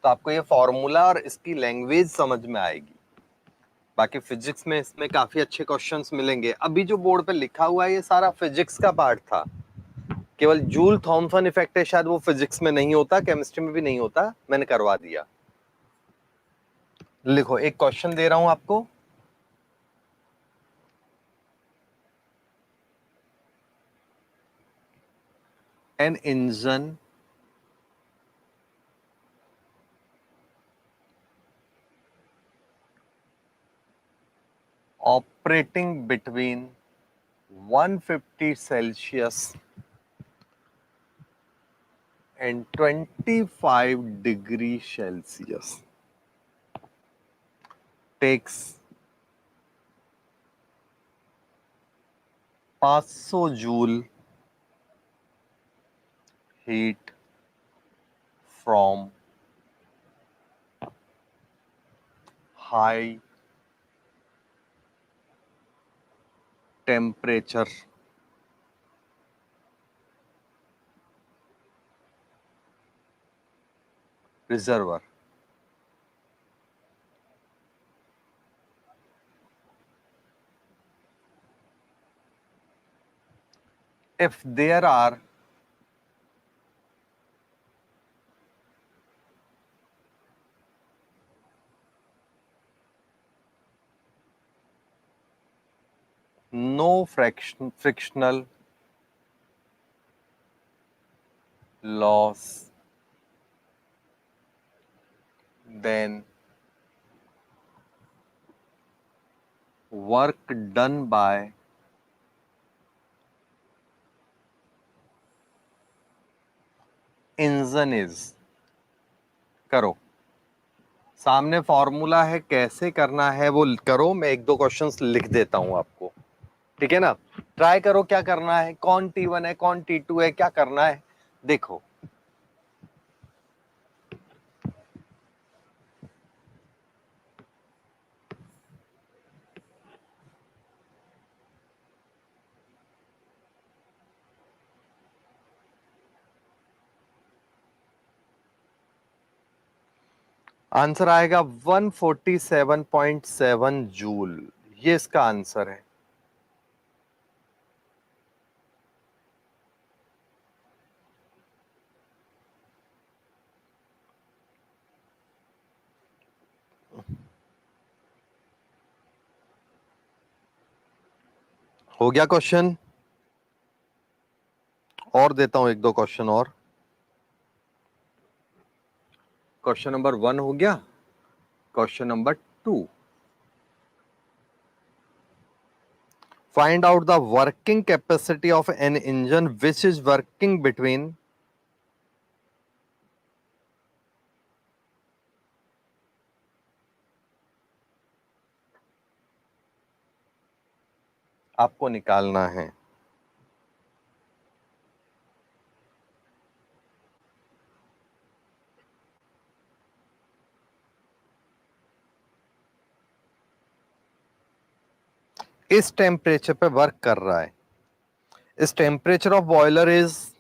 Speaker 1: तो आपको ये फॉर्मूला और इसकी लैंग्वेज समझ में आएगी। बाकी फिजिक्स में इसमें काफी अच्छे क्वेश्चंस मिलेंगे। अभी जो बोर्ड पे लिखा हुआ है ये सारा फिजिक्स का पार्ट था, केवल जूल थॉमसन इफेक्ट है, शायद वो फिजिक्स में नहीं होता, केमिस्ट्री में भी नहीं होता, मैंने करवा दिया। लिखो, एक क्वेश्चन दे रहा हूं आपको, N engine operating between 150 Celsius and 25 degree Celsius takes 500 joule heat from high temperature reservoir. If there are no frictional loss, then work done by engine is, करो, सामने फॉर्मूला है, कैसे करना है वो करो, मैं एक दो क्वेश्चंस लिख देता हूं आपको, ठीक है ना? ट्राई करो क्या करना है, कौन T1 है कौन T2 है, क्या करना है देखो। आंसर आएगा 147.7 जूल, ये इसका आंसर है। हो गया क्वेश्चन? और देता हूं एक दो क्वेश्चन और। क्वेश्चन नंबर 1 हो गया। Question number 2, find out the working capacity of an engine which is working between, आपको निकालना है। इस टेम्परेचर पे वर्क कर रहा है। इस temperature of boiler is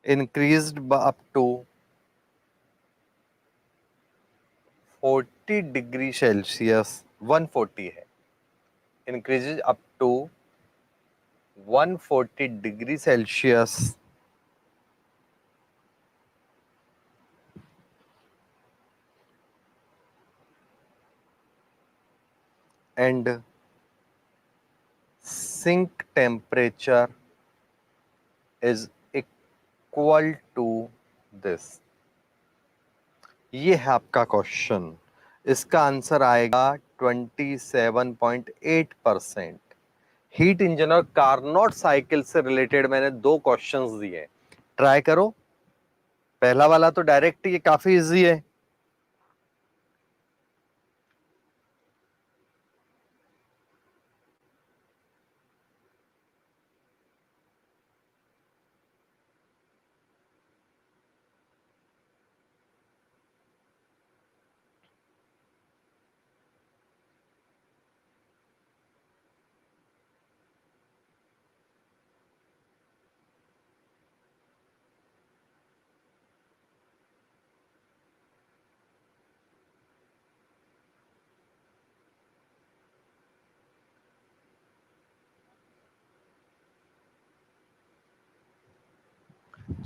Speaker 1: increased up to 40 degree Celsius, 140 है, increases up to 140 degree Celsius and sink temperature is equal to this। ये है आपका क्वेश्चन। इसका आंसर आएगा 27.8%। हीट इंजन और कार्नोट साइकिल से रिलेटेड मैंने दो क्वेश्चंस दिए, ट्राई करो। पहला वाला तो डायरेक्ट, ये काफी इजी है।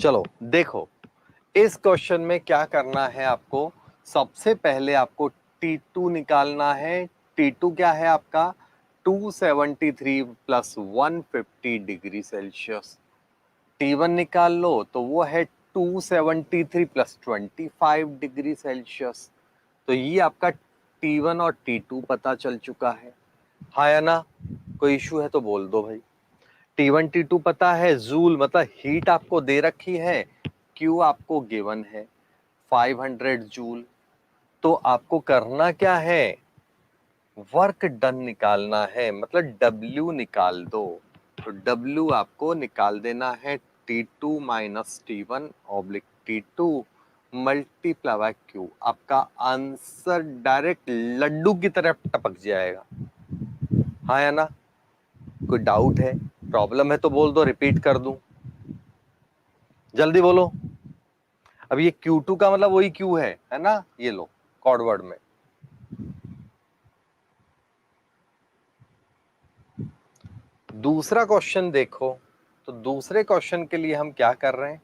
Speaker 1: चलो देखो, इस क्वेश्चन में क्या करना है आपको। सबसे पहले आपको T2 निकालना है। T2 क्या है आपका? 273 प्लस 150 डिग्री सेल्सियस। T1 निकाल लो तो वो है 273 प्लस 25 डिग्री सेल्सियस। तो ये आपका T1 और T2 पता चल चुका है। हाँ या ना? कोई इशू है तो बोल दो भाई। T1 T2 पता है, जूल मतलब हीट आपको दे रखी है, Q आपको गिवन है 500 जूल। तो आपको करना क्या है? वर्क डन निकालना है, मतलब W निकाल दो। तो W आपको निकाल देना है T2 minus T1 oblique T2 multiply by Q। आपका आंसर डायरेक्ट लड्डू की तरह टपक जाएगा। हाँ या ना? कोई डाउट है, प्रॉब्लम है तो बोल दो, रिपीट कर दूं। जल्दी बोलो। अब ये Q2 का मतलब वही Q है ना? ये लो कॉर्ड वर्ड में। दूसरा क्वेश्चन देखो, तो दूसरे क्वेश्चन के लिए हम क्या कर रहे हैं?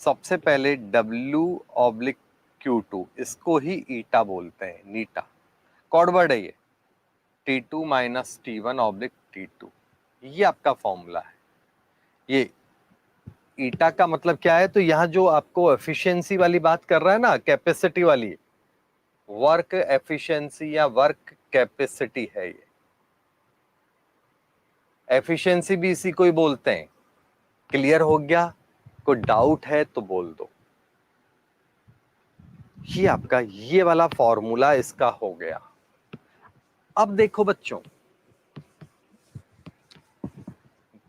Speaker 1: सबसे पहले W ऑब्लिक Q2, इसको ही ईटा बोलते हैं, नीटा कॉर्ड वर्ड है ये। T2 minus T1 oblique T2, ये आपका फॉर्मूला है। ये ईटा का मतलब क्या है? तो यहां जो आपको एफिशिएंसी वाली बात कर रहा है ना, कैपेसिटी वाली, वर्क एफिशिएंसी या वर्क कैपेसिटी है ये। एफिशिएंसी भी इसी को ही बोलते हैं। क्लियर हो गया? कोई डाउट है तो बोल दो। ये आपका ये वाला फॉर्मूला इसका हो गया। अब देखो बच्चों,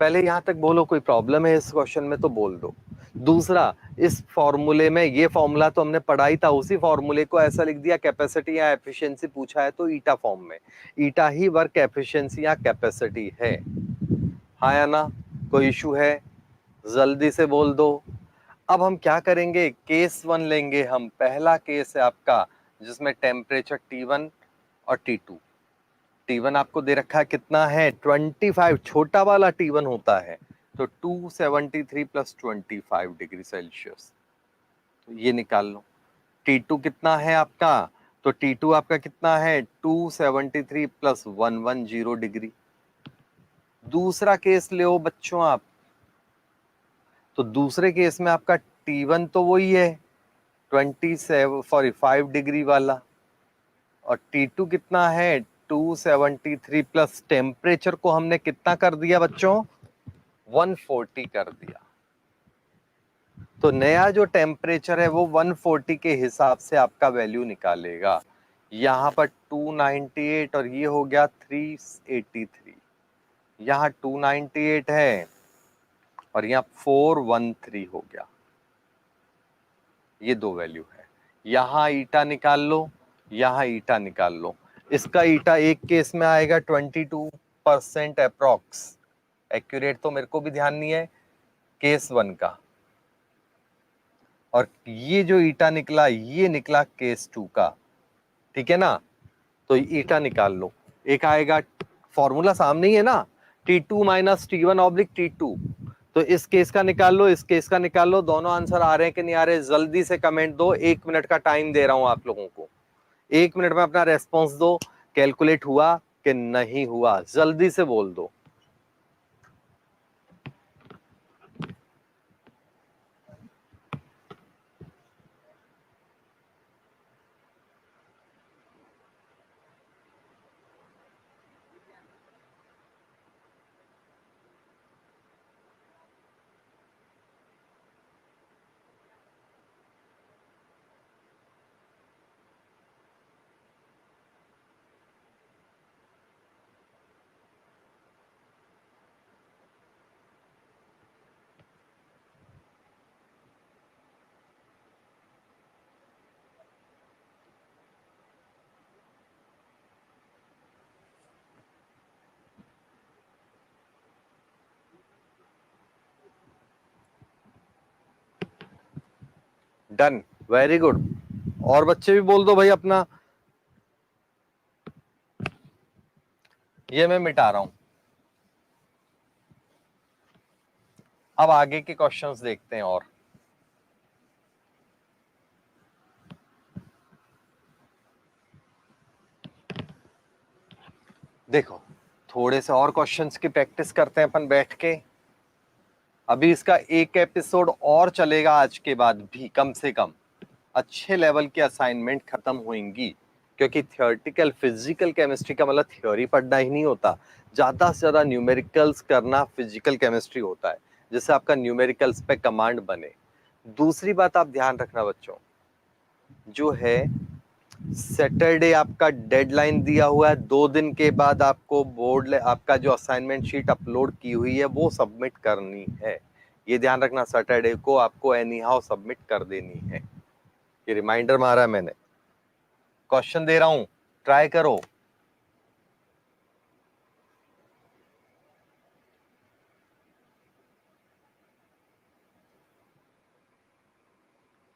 Speaker 1: पहले यहां तक बोलो कोई प्रॉब्लम है इस क्वेश्चन में तो बोल दो। दूसरा, इस फॉर्मूले में, ये फॉर्मूला तो हमने पढ़ा ही था, उसी फॉर्मूले को ऐसा लिख दिया, कैपेसिटी या एफिशिएंसी पूछा है तो ईटा फॉर्म में। ईटा ही वर्क एफिशिएंसी या कैपेसिटी है। हाँ या ना? कोई इशू है? जल्दी से बोल दो। अब हम क्या करेंगे, केस 1 लेंगे हम। पहला केस है आपका जिसमें टेम्परेचर T1 और T2। T1 आपको दे रखा है, कितना है 25, छोटा वाला T1 होता है, तो 273 प्लस 25 डिग्री सेल्सियस, तो ये निकाल लो। T2 कितना है आपका, तो T2 आपका कितना है 273 प्लस 110 डिग्री। दूसरा केस ले बच्चों आप, तो दूसरे केस में आपका T1 तो वही है 5 डिग्री वाला, और T2 कितना है 273 प्लस टेम्परेचर को हमने कितना कर दिया बच्चों, 140 कर दिया। तो नया जो टेम्परेचर है वो 140 के हिसाब से आपका वैल्यू निकालेगा। यहां पर 298 और ये हो गया 383, यहाँ 298 है और यहाँ 413 हो गया, ये दो वैल्यू है। यहां ईटा निकाल लो, यहां ईटा निकाल लो। इसका ईटा एक केस में आएगा 22% अप्रोक्स, एक्यूरेट तो मेरे को भी ध्यान नहीं है, केस 1 का। और ये जो ईटा निकला ये निकला केस 2 का, ठीक है ना? तो ईटा निकाल लो। एक आएगा, फॉर्मूला सामने ही है ना, T2 minus T1 oblique T2। तो इस केस का निकाल लो, इस केस का निकाल लो। दोनों आंसर आ रहे हैं कि नहीं आ रहे, जल्दी से कमेंट दो। 1 मिनट का टाइम दे रहा हूं आप लोगों को, 1 मिनट में अपना रेस्पॉन्स दो। कैलकुलेट हुआ कि नहीं हुआ, जल्दी से बोल दो। Done, very good. और बच्चे भी बोल दो भाई अपना। ये मैं मिटा रहा हूं। अब आगे के क्वेश्चंस देखते हैं। और देखो, थोड़े से और क्वेश्चंस की प्रैक्टिस करते हैं अपन बैठ के। अभी इसका एक एपिसोड और चलेगा आज के बाद भी, कम से कम अच्छे लेवल की असाइनमेंट खत्म होंगी, क्योंकि थियोरेटिकल फिजिकल केमिस्ट्री का मतलब थ्योरी पढ़ना ही नहीं होता, ज्यादा से ज्यादा न्यूमेरिकल्स करना फिजिकल केमिस्ट्री होता है, जिससे आपका न्यूमेरिकल्स पे कमांड बने। दूसरी बात आप ध्यान रखना बच्चों, जो है सैटरडे आपका डेडलाइन दिया हुआ है, 2 दिन के बाद आपको बोर्ड आपका जो असाइनमेंट शीट अपलोड की हुई है वो सबमिट करनी है। ये ध्यान रखना, सैटरडे को आपको एनी हाउ सबमिट कर देनी है। ये रिमाइंडर मारा है मैंने। क्वेश्चन दे रहा हूं, ट्राई करो।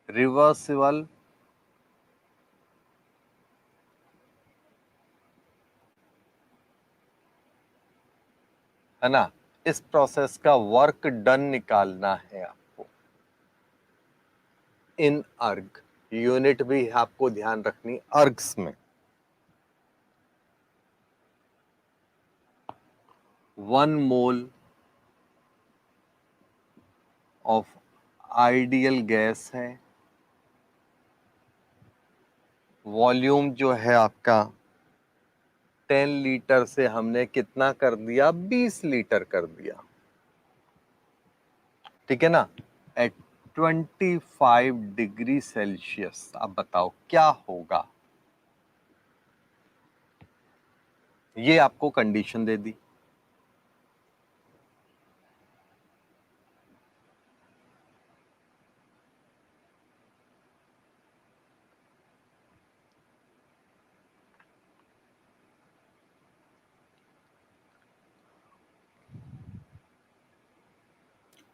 Speaker 1: रिवर्सिबल है ना, इस प्रोसेस का वर्क डन निकालना है आपको इन अर्ग। यूनिट भी आपको ध्यान रखनी अर्ग्स में। 1 मोल ऑफ आइडियल गैस है, वॉल्यूम जो है आपका 10 लीटर से हमने कितना कर दिया, 20 लीटर कर दिया, ठीक है ना, एट 25 डिग्री सेल्सियस। अब बताओ क्या होगा। ये आपको कंडीशन दे दी,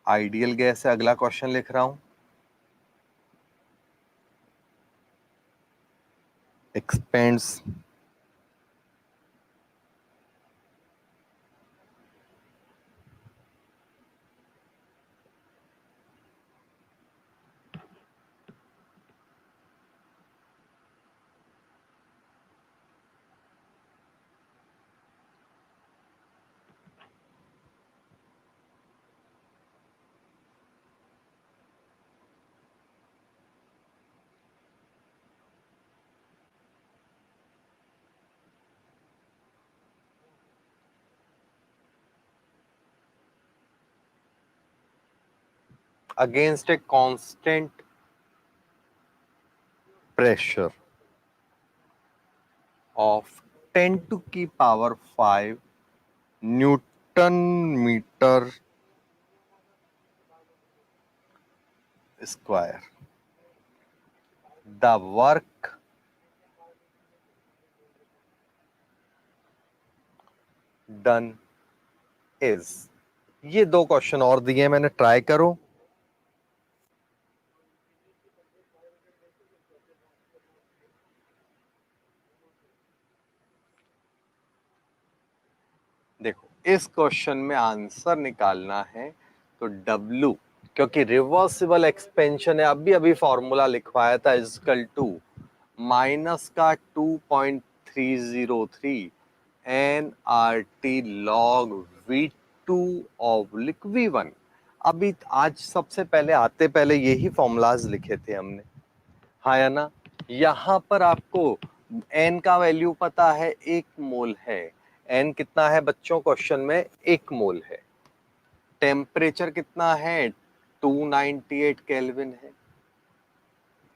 Speaker 1: आइडियल गैस है, अगला क्वेश्चन लिख रहा हूं। Expends against a constant pressure of 10 to की power 5 Newton meter square. The work done is. ये दो क्वेश्चन और दिए मैंने, ट्राई करो। देखो इस क्वेश्चन में आंसर निकालना है तो W, क्योंकि रिवर्सिबल एक्सपेंशन है, अभी अभी फॉर्मूला लिखवाया था, इजकल टू माइनस का 2.303 NRT log V2 oblique V1। अभी आज सबसे पहले आते पहले यही फॉर्मूलाज लिखे थे हमने, हाँ या ना। यहां पर आपको n का वैल्यू पता है, 1 मोल है। n कितना है बच्चों क्वेश्चन में? 1 मोल है। टेम्परेचर कितना है? 298 केल्विन है।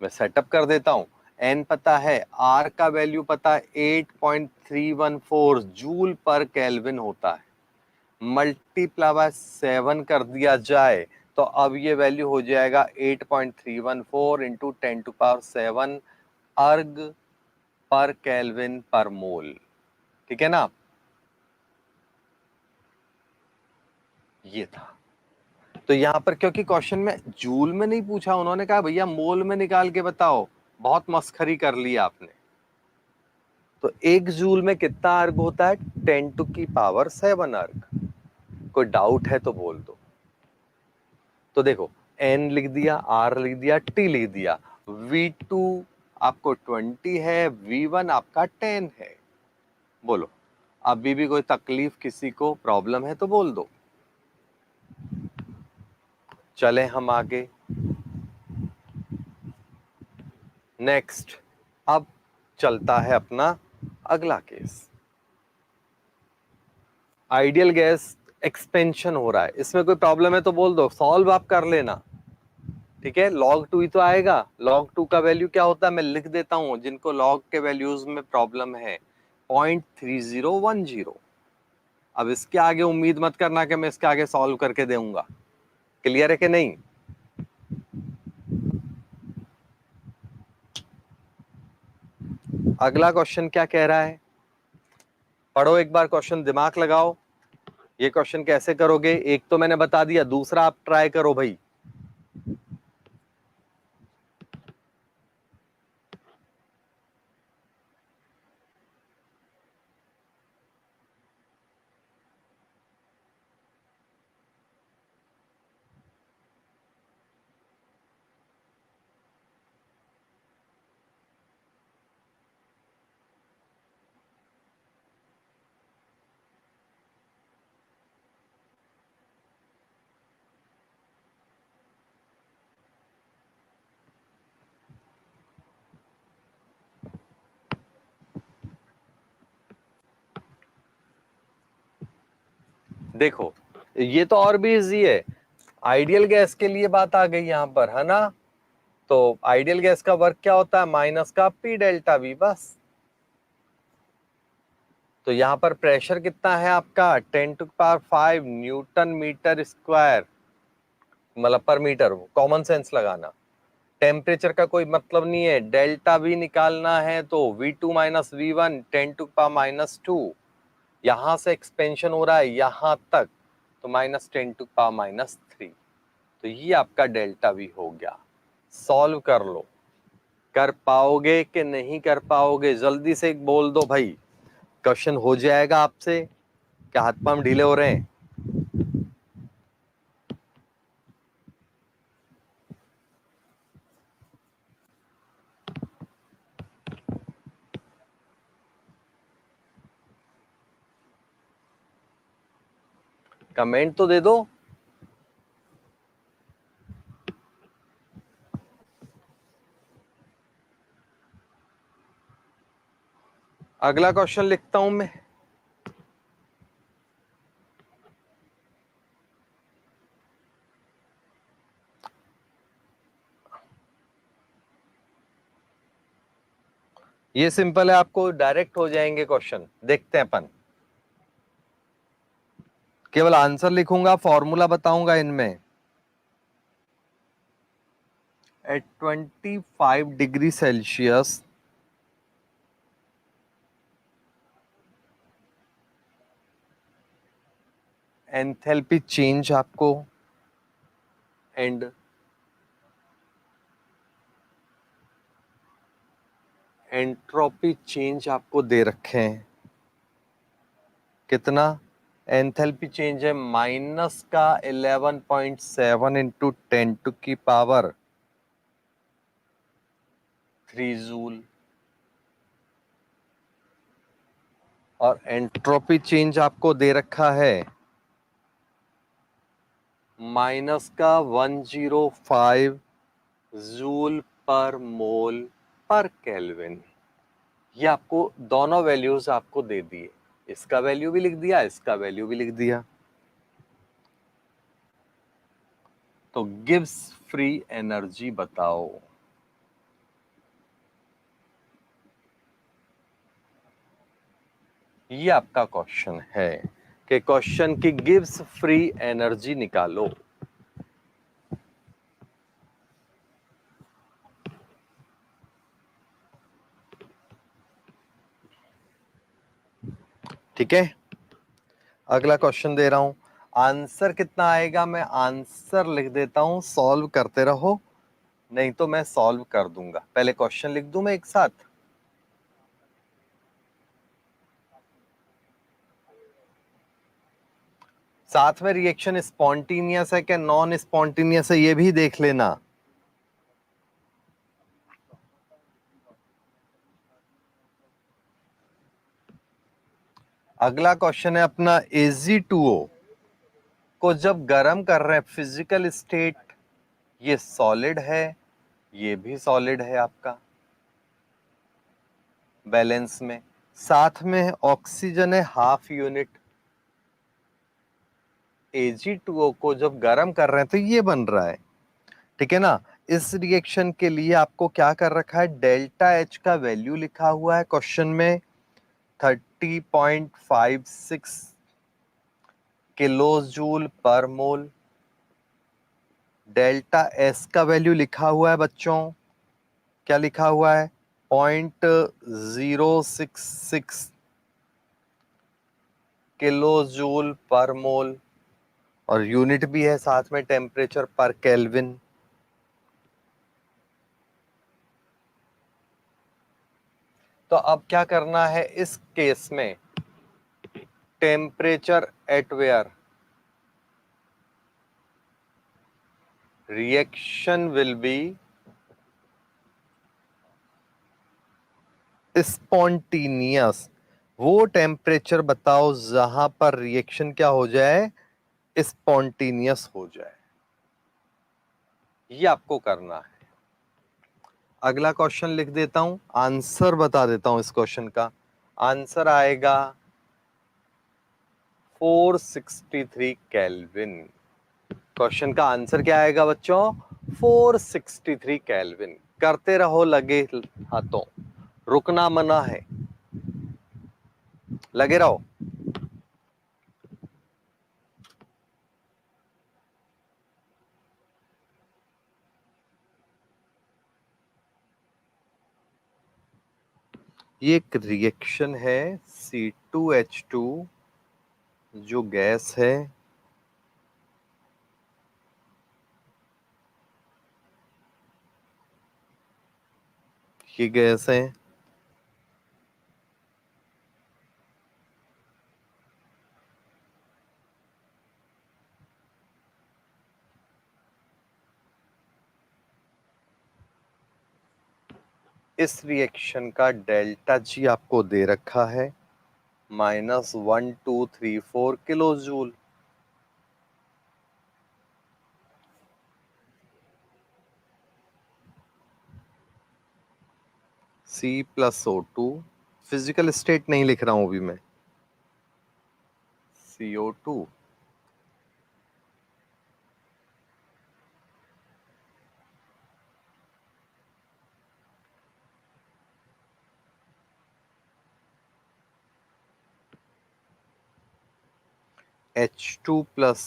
Speaker 1: मैं सेटअप कर देता हूं। n पता है, r का वैल्यू पता है, 8.314 जूल पर केल्विन होता है। मल्टीप्लाई बाय 7 कर दिया जाए तो अब ये वैल्यू हो जाएगा 8.314 इंटू 10⁷ अर्ग पर केल्विन पर मोल। ठीक है ना? ये था। तो यहां पर क्योंकि क्वेश्चन में जूल में नहीं पूछा, उन्होंने कहा भैया मोल में निकाल के बताओ, बहुत मस्खरी कर ली आपने। तो 1 जूल में कितना अर्ग होता है? 10⁷ अर्ग। कोई डाउट है तो बोल दो। तो देखो n लिख दिया, r लिख दिया, t लिख दिया। V2 आपको 20 है, V1 आपका 10 है। बोलो अभी भी कोई तकलीफ, किसी को प्रॉब्लम है तो बोल दो। चले हम आगे। नेक्स्ट, अब चलता है अपना अगला केस। आइडियल गैस एक्सपेंशन हो रहा है, इसमें कोई प्रॉब्लम है तो बोल दो, सॉल्व आप कर लेना। ठीक है, log 2 ही तो आएगा। log 2 का वैल्यू क्या होता है मैं लिख देता हूं, जिनको log के वैल्यूज में प्रॉब्लम है, 0.3010। अब इसके आगे उम्मीद मत करना कि मैं इसके आगे सॉल्व करके दूंगा। क्लियर है कि नहीं? अगला क्वेश्चन क्या कह रहा है, पढ़ो एक बार क्वेश्चन, दिमाग लगाओ। ये क्वेश्चन कैसे करोगे, एक तो मैंने बता दिया, दूसरा आप ट्राई करो भाई। देखो ये तो और भी इजी है, आइडियल गैस के लिए बात आ गई यहां पर, है ना। तो आइडियल गैस का वर्क क्या होता है? माइनस का P डेल्टा V, बस। तो यहां पर प्रेशर कितना है आपका? 10⁵ न्यूटन मीटर स्क्वायर, मतलब पर मीटर। कॉमन सेंस लगाना। टेम्परेचर का कोई मतलब नहीं है, डेल्टा V निकालना है तो V2 माइनस V1 10⁻²। यहां से एक्सपेंशन हो रहा है यहां तक, तो -10⁻³ तो ये आपका डेल्टा वी हो गया। सॉल्व कर लो, कर पाओगे कि नहीं कर पाओगे? जल्दी से एक बोल दो भाई, क्वेश्चन हो जाएगा आपसे? क्या हाथ पांव ढीले हो रहे हैं? कमेंट तो दे दो। अगला क्वेश्चन लिखता हूं मैं। ये सिंपल है, आपको डायरेक्ट हो जाएंगे क्वेश्चन। देखते हैं अपन, केवल आंसर लिखूंगा, फॉर्मूला बताऊंगा इनमें। At 25 degree Celsius enthalpy change आपको एंड एंट्रोपी चेंज आपको दे रखे हैं। कितना एंथैल्पी चेंज है? माइनस का 11.7 इंटू 10⁻³ जूल। और एंट्रोपी चेंज आपको दे रखा है माइनस का 105 जूल पर मोल पर केल्विन। ये आपको दोनों वैल्यूज आपको दे दिए, इसका वैल्यू भी लिख दिया, इसका वैल्यू भी लिख दिया। तो गिब्स फ्री एनर्जी बताओ। ये आपका क्वेश्चन है कि क्वेश्चन की गिब्स फ्री एनर्जी निकालो। ठीक है, अगला क्वेश्चन दे रहा हूं। आंसर कितना आएगा मैं आंसर लिख देता हूं, सॉल्व करते रहो, नहीं तो मैं सॉल्व कर दूंगा। पहले क्वेश्चन लिख दूं मैं एक साथ। साथ में रिएक्शन स्पॉन्टेनियस है क्या नॉन स्पॉन्टेनियस है ये भी देख लेना। अगला क्वेश्चन है अपना, Ag2O को जब गर्म कर रहे हैं, फिजिकल स्टेट ये सॉलिड है, ये भी सॉलिड है आपका बैलेंस में, साथ में ऑक्सीजन है हाफ यूनिट। Ag2O को जब गर्म कर रहे हैं तो ये बन रहा है, ठीक है ना। इस रिएक्शन के लिए आपको क्या कर रखा है, डेल्टा H का वैल्यू लिखा हुआ है क्वेश्चन में 30.56 किलो जूल पर मोल। डेल्टा S का वैल्यू लिखा हुआ है बच्चों, क्या लिखा हुआ है, 0.066 किलो जूल पर मोल, और यूनिट भी है साथ में टेम्परेचर पर केल्विन। तो अब क्या करना है इस केस में, temperature at where reaction will be spontaneous. वो टेम्परेचर बताओ जहां पर रिएक्शन क्या हो जाए, स्पॉन्टेनियस हो जाए। ये आपको करना है। अगला क्वेश्चन लिख देता हूं, आंसर बता देता हूं इस क्वेश्चन का। आंसर आएगा 463 केल्विन। क्वेश्चन का आंसर क्या आएगा बच्चों, 463 केल्विन। करते रहो लगे हाथों, रुकना मना है, लगे रहो। ये एक रिएक्शन है C2H2 जो गैस है, ये गैस है। इस रिएक्शन का डेल्टा जी आपको दे रखा है -1234 kilo joule. C+O2, physical state नहीं लिख रहा हूं अभी मैं, CO2 H2 plus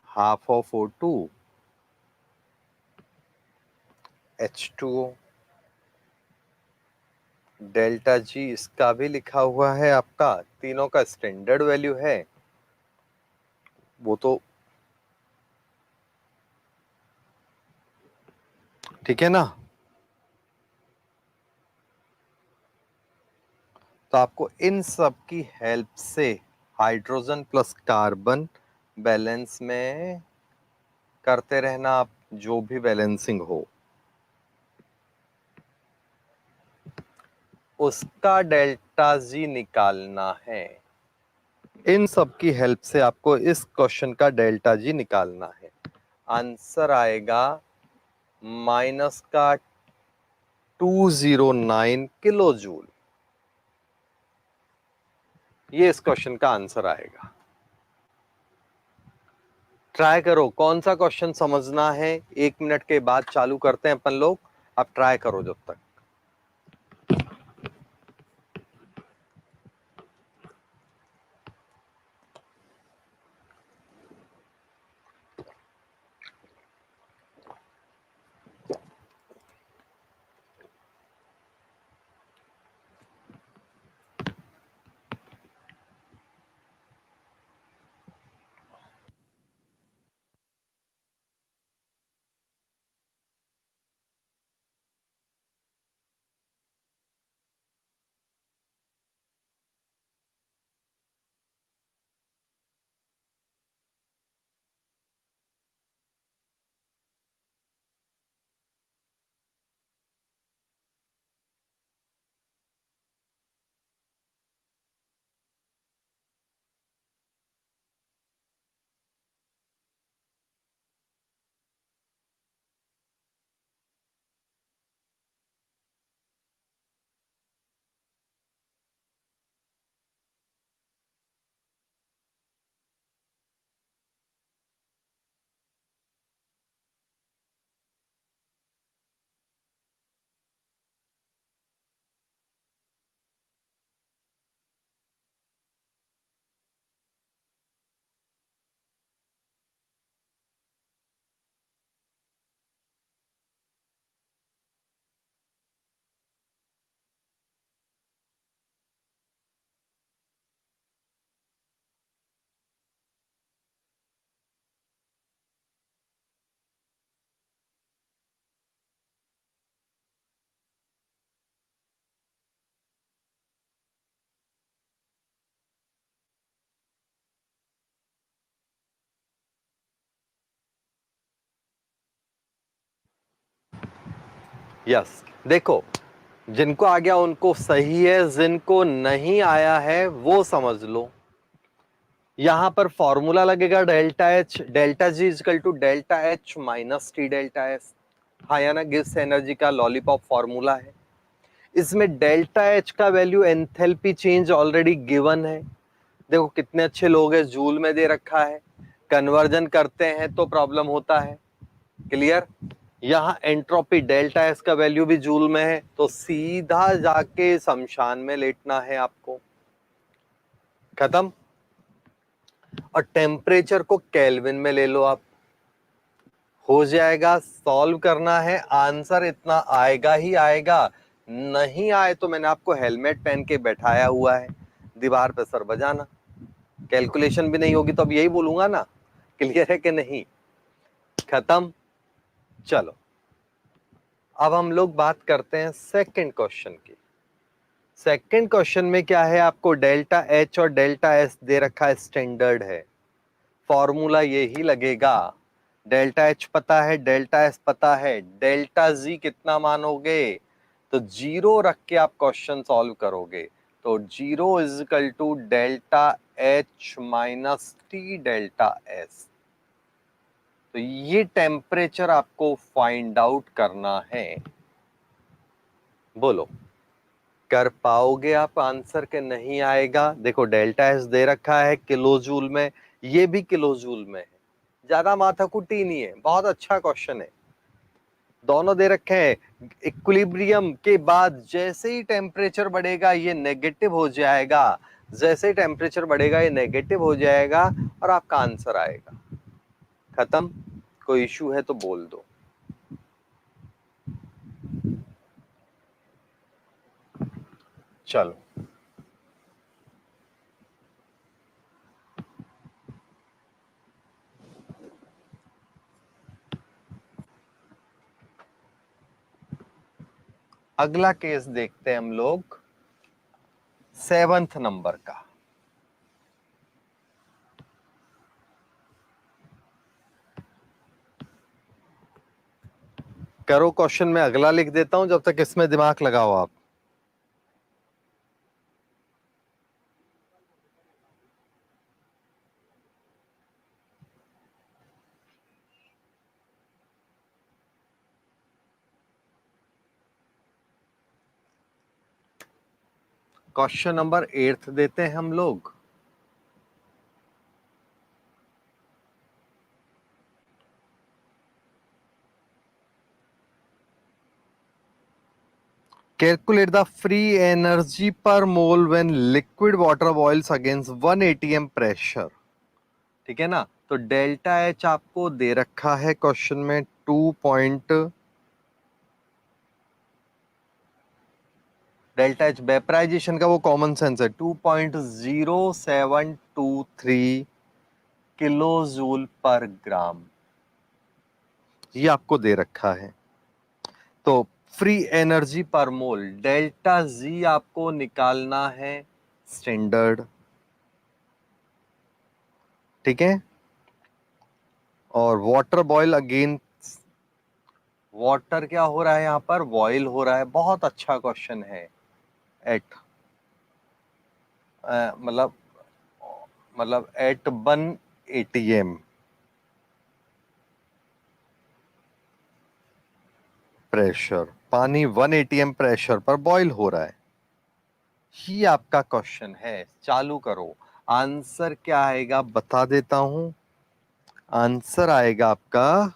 Speaker 1: half of O2 H2O। Delta G इसका भी लिखा हुआ है आपका, तीनों का स्टैंडर्ड वैल्यू है वो तो, ठीक है ना। तो आपको इन सब की हेल्प से हाइड्रोजन प्लस कार्बन बैलेंस में करते रहना आप, जो भी बैलेंसिंग हो उसका डेल्टा जी निकालना है। इन सब की हेल्प से आपको इस क्वेश्चन का डेल्टा जी निकालना है। आंसर आएगा माइनस का 209 किलो जूल। ये इस क्वेश्चन का आंसर आएगा। ट्राई करो, कौन सा क्वेश्चन समझना है 1 मिनट के बाद चालू करते हैं अपन लोग। आप ट्राई करो जब तक। यस, देखो, जिनको आ गया उनको सही है, जिनको नहीं आया है वो समझ लो। यहां पर फॉर्मूला लगेगा delta H, delta G is equal to delta H minus T delta S. हाँ या ना, गिव्स एनर्जी का लॉलीपॉप फॉर्मूला है। इसमें डेल्टा एच का value enthalpy change already given है। देखो कितने अच्छे लोग हैं, जूल में दे रखा है, कन्वर्जन करते हैं तो प्रॉब्लम होता है। क्लियर। यहाँ एंट्रोपी डेल्टा एस का वैल्यू भी जूल में है, तो सीधा जाके शमशान में लेटना है आपको। खत्म। और टेम्परेचर को केल्विन में ले लो आप, हो जाएगा। सॉल्व करना है, आंसर इतना आएगा ही आएगा। नहीं आए तो मैंने आपको हेलमेट पहन के बैठाया हुआ है, दीवार पे सर बजाना। कैलकुलेशन भी नहीं होगी तो अब यही बोलूंगा ना। क्लियर है कि नहीं? खत्म। चलो अब हम लोग बात करते हैं सेकंड क्वेश्चन की। सेकंड क्वेश्चन में क्या है, आपको डेल्टा एच और डेल्टा एस दे रखा है, स्टैंडर्ड है। फॉर्मूला यही लगेगा, डेल्टा एच पता है, डेल्टा एस पता है, डेल्टा जी कितना मानोगे, तो जीरो रख के आप क्वेश्चन सॉल्व करोगे। तो zero is equal to delta H minus T delta S. तो ये टेम्परेचर आपको फाइंड आउट करना है। बोलो कर पाओगे आप आंसर के नहीं आएगा? देखो डेल्टा एस दे रखा है किलो जूल में, ये भी किलो जूल में है, ज्यादा माथाकुटी नहीं है, बहुत अच्छा क्वेश्चन है। दोनों दे रखे हैं। इक्विलिब्रियम के बाद जैसे ही टेम्परेचर बढ़ेगा ये नेगेटिव हो जाएगा, जैसे ही टेम्परेचर बढ़ेगा ये नेगेटिव हो जाएगा और आपका आंसर आएगा। खत्म। कोई इशू है तो बोल दो। चलो अगला केस देखते हैं हम लोग, 7th नंबर का। करो क्वेश्चन में अगला लिख देता हूं, जब तक इसमें दिमाग लगाओ आप। क्वेश्चन नंबर 8 देते हैं हम लोग। Calculate the free energy per mole when liquid water boils against 1 atm pressure। ठीक है ना? तो डेल्टा एच आपको दे रखा है क्वेश्चन में 2 पॉइंट, डेल्टा एच वेपराइजेशन का वो कॉमन सेंस है, 2.0723 किलो जूल पर ग्राम, ये आपको दे रखा है। तो फ्री एनर्जी पर मोल डेल्टा जी आपको निकालना है, स्टैंडर्ड। ठीक है? और वाटर बॉयल अगेन, वाटर क्या हो रहा है यहां पर, बॉयल हो रहा है। बहुत अच्छा क्वेश्चन है। एट मतलब एट 1 एटीएम प्रेशर, पानी 1 एटीएम प्रेशर पर बॉयल हो रहा है, ही आपका क्वेश्चन है। चालू करो। आंसर क्या आएगा बता देता हूं। आंसर आएगा आपका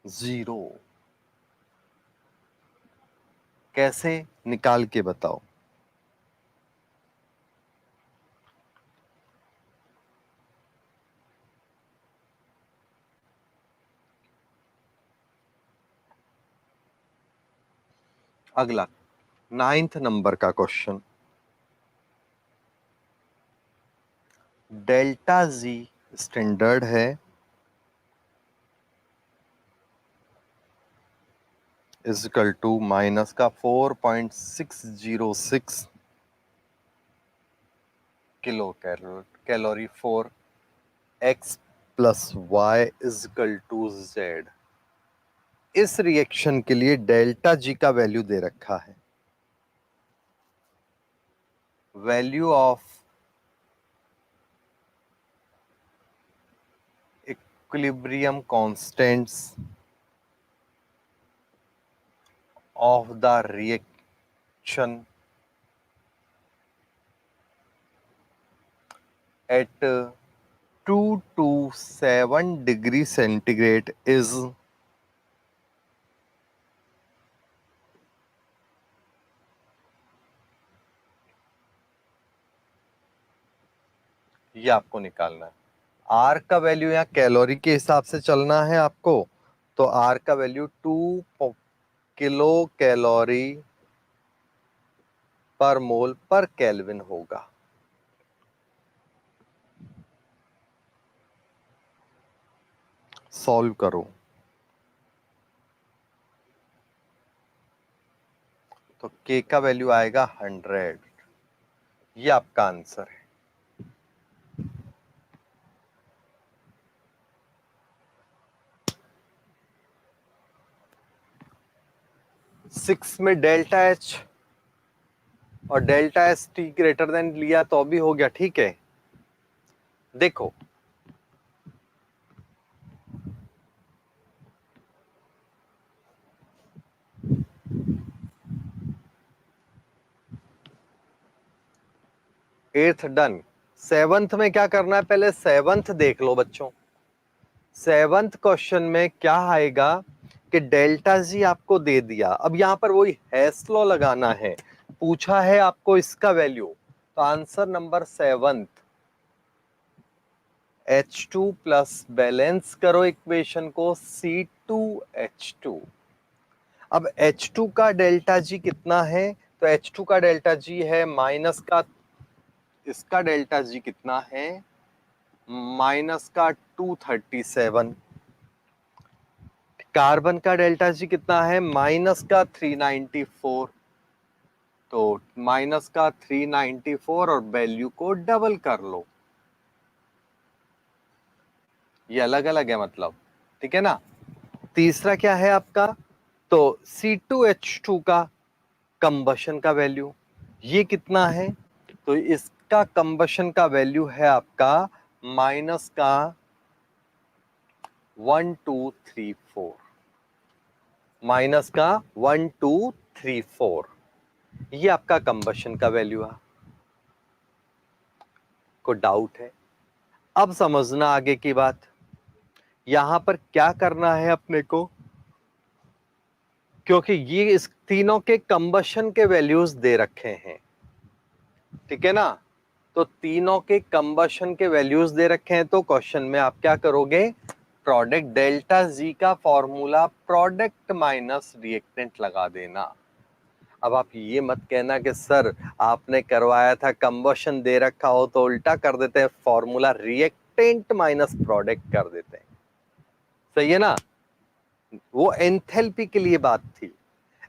Speaker 1: 0। कैसे, निकाल के बताओ। अगला 9th नंबर का क्वेश्चन, डेल्टा जी स्टैंडर्ड है, इजिकल टू माइनस का 4.606 kilo calorie for X plus Y is equal to Z. इस रिएक्शन के लिए डेल्टा जी का वैल्यू दे रखा है, value of equilibrium constants of the reaction at 227 degree centigrade is, ये आपको निकालना है। आर का वैल्यू यहाँ कैलोरी के हिसाब से चलना है आपको, तो आर का वैल्यू 2 किलो कैलोरी पर मोल पर केल्विन होगा। सॉल्व करो। तो k का वैल्यू आएगा 100। ये आपका आंसर है। सिक्स में डेल्टा एच और delta S T greater than लिया तो भी हो गया, ठीक है। देखो एट्थ डन। सेवंथ में क्या करना है, पहले सेवंथ देख लो बच्चों। सेवंथ क्वेश्चन में क्या आएगा कि डेल्टा जी आपको दे दिया, अब यहां पर वही हेस लॉ लगाना है, पूछा है आपको इसका वैल्यू। तो answer number seventh, H2 plus balance करो इक्वेशन को C2H2। अब H2 का डेल्टा जी कितना है, तो H2 का डेल्टा जी है माइनस का, इसका डेल्टा जी कितना है, माइनस का 237। कार्बन का डेल्टा जी कितना है, माइनस का 394। तो माइनस का 394 और वैल्यू को डबल कर लो, ये अलग अलग है मतलब, ठीक है ना। तीसरा क्या है आपका, तो C2H2 का कंबशन का वैल्यू, ये कितना है, तो इसका कंबशन का वैल्यू है आपका माइनस का 1234, माइनस का 1234, ये आपका कंबशन का वैल्यू है। को डाउट है? अब समझना आगे की बात। यहां पर क्या करना है अपने को, क्योंकि ये इस तीनों के कंबशन के वैल्यूज दे रखे हैं, ठीक है ना। तो तीनों के कंबशन के वैल्यूज दे रखे हैं, तो क्वेश्चन में आप क्या करोगे, प्रोडक्ट डेल्टा जी का फॉर्मूला प्रोडक्ट माइनस रिएक्टेंट लगा देना। अब आप ये मत कहना कि सर आपने करवाया था कंबशन दे रखा हो तो उल्टा कर देते हैं, फॉर्मूला रिएक्टेंट माइनस प्रोडक्ट कर देते हैं, सही है ना। वो एंथैल्पी के लिए बात थी,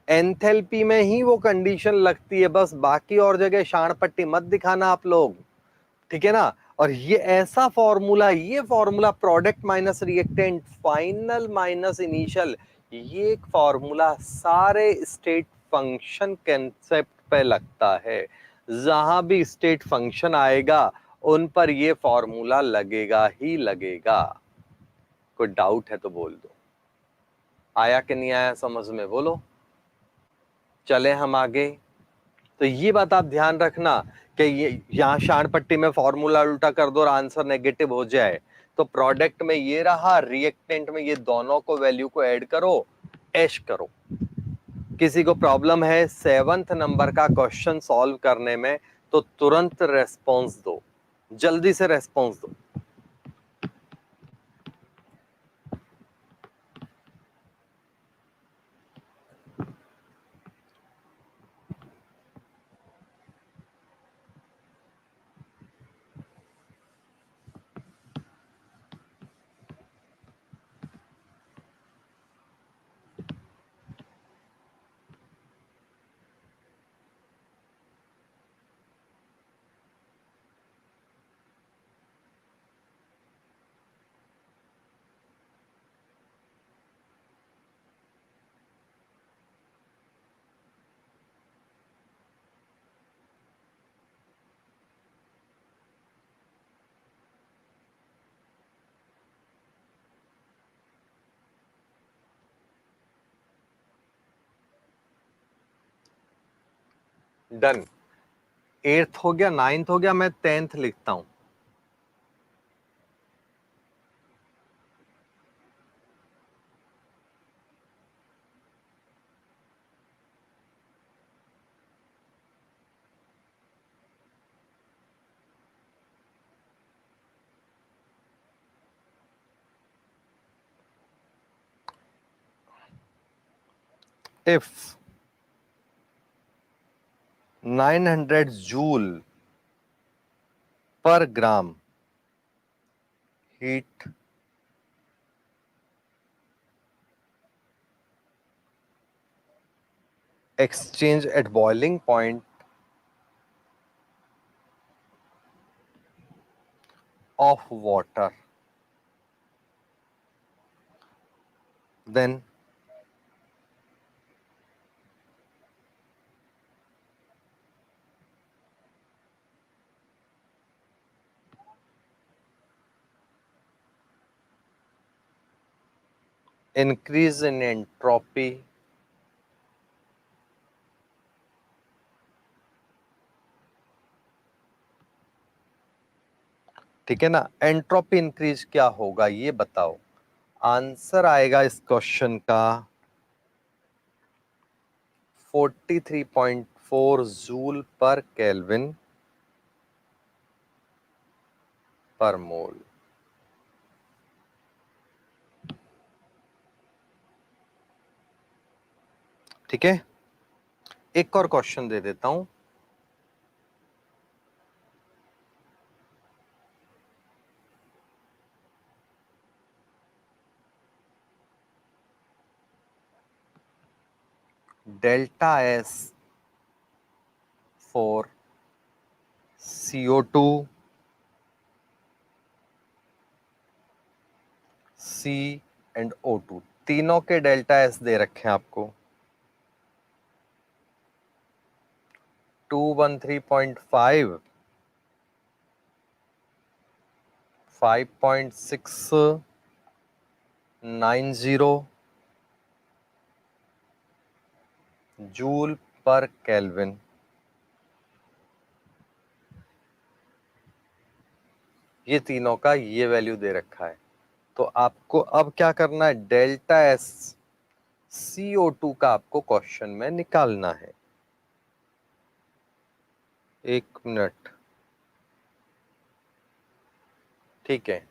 Speaker 1: एंथैल्पी में ही वो कंडीशन लगती है, बस बाकी और जगह शाण पट्टी मत दिखाना आप लोग, ठीक है ना। और ये ऐसा फॉर्मूला, ये formula product minus reactant final minus initial, ये एक फॉर्मूला सारे स्टेट फंक्शन कंसेप्ट पे लगता है। जहां भी स्टेट फंक्शन आएगा उन पर ये फॉर्मूला लगेगा ही लगेगा। कोई डाउट है तो बोल दो, आया कि नहीं आया समझ में, बोलो। चले हम आगे। तो ये बात आप ध्यान रखना कि ये यहाँ शाण पट्टी में फॉर्मूला उल्टा कर दो और आंसर नेगेटिव हो जाए, तो प्रोडक्ट में ये रहा, रिएक्टेंट में ये दोनों को वैल्यू को ऐड करो, ऐश करो। किसी को प्रॉब्लम है सेवंथ नंबर का क्वेश्चन सॉल्व करने में, तो तुरंत रेस्पॉन्स दो, जल्दी से रेस्पॉन्स दो। डन। एट्थ हो गया, नाइन्थ हो गया, मैं टेंथ लिखता हूं। इफ 900 जूल पर ग्राम heat exchange at boiling point of water, then increase in entropy ठीक है ना। एंट्रोपी इंक्रीज क्या होगा ये बताओ। आंसर आएगा इस क्वेश्चन का 43.4 जूल पर केल्विन पर मोल। ठीक है, एक और क्वेश्चन दे देता हूं। Delta S for CO2, C and O2, तीनों के डेल्टा एस दे रखे हैं आपको। 213.5, 5.690 जूल पर केल्विन। ये तीनों का ये वैल्यू दे रखा है। तो आपको अब क्या करना है, डेल्टा एस CO2 का आपको क्वेश्चन में निकालना है। एक मिनट, ठीक है।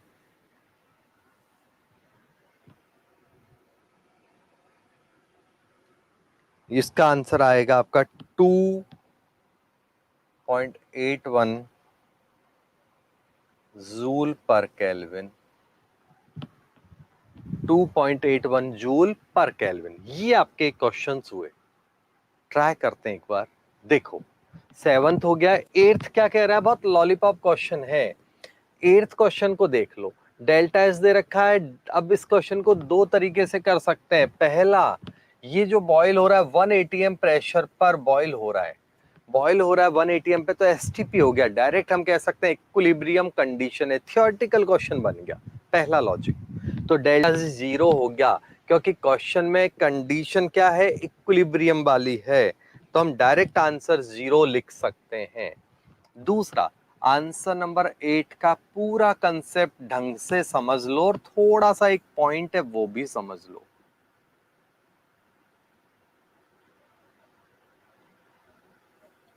Speaker 1: इसका आंसर आएगा आपका 2.81 जूल पर केल्विन। 2.81 जूल पर केल्विन, ये आपके क्वेश्चंस हुए। ट्राई करते हैं एक बार, देखो। सेवंथ हो गया, एट्थ क्या कह रहा है, बहुत लॉलीपॉप क्वेश्चन है। एट्थ क्वेश्चन को देख लो, डेल्टा एस दे रखा है। अब इस क्वेश्चन को दो तरीके से कर सकते हैं। पहला, ये जो बॉयल हो रहा है 1 atm प्रेशर पर बॉयल हो रहा है, बॉयल हो रहा है 1 atm पे, तो एसटीपी हो गया। डायरेक्ट हम कह सकते हैं इक्विलिब्रियम कंडीशन है, थियोरेटिकल क्वेश्चन बन गया। पहला लॉजिक तो डेल्टा जीरो हो गया, क्योंकि क्वेश्चन में कंडीशन क्या है, इक्विलिब्रियम वाली है, तो हम डायरेक्ट आंसर जीरो लिख सकते हैं। दूसरा, आंसर नंबर 8 का पूरा कंसेप्ट ढंग से समझ लो और थोड़ा सा एक पॉइंट है वो भी समझ लो।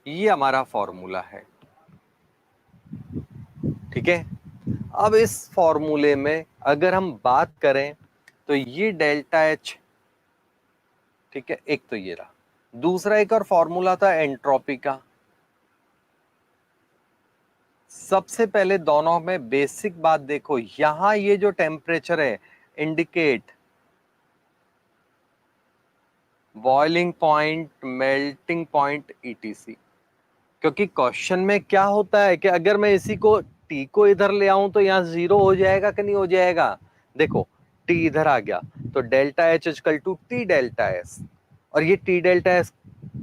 Speaker 1: ये हमारा फॉर्मूला है, ठीक है। अब इस फॉर्मूले में अगर हम बात करें तो ये डेल्टा एच, ठीक है, एक तो ये रहा। दूसरा एक और फॉर्मूला था एंट्रोपी का। सबसे पहले दोनों में बेसिक बात देखो, यहां ये जो टेम्परेचर है indicate boiling point, melting point, etc. क्योंकि क्वेश्चन में क्या होता है कि अगर मैं इसी को टी को इधर ले आऊं तो यहाँ जीरो हो जाएगा कि नहीं हो जाएगा। देखो टी इधर आ गया तो delta H equal to T delta S, और ये टी डेल्टा एस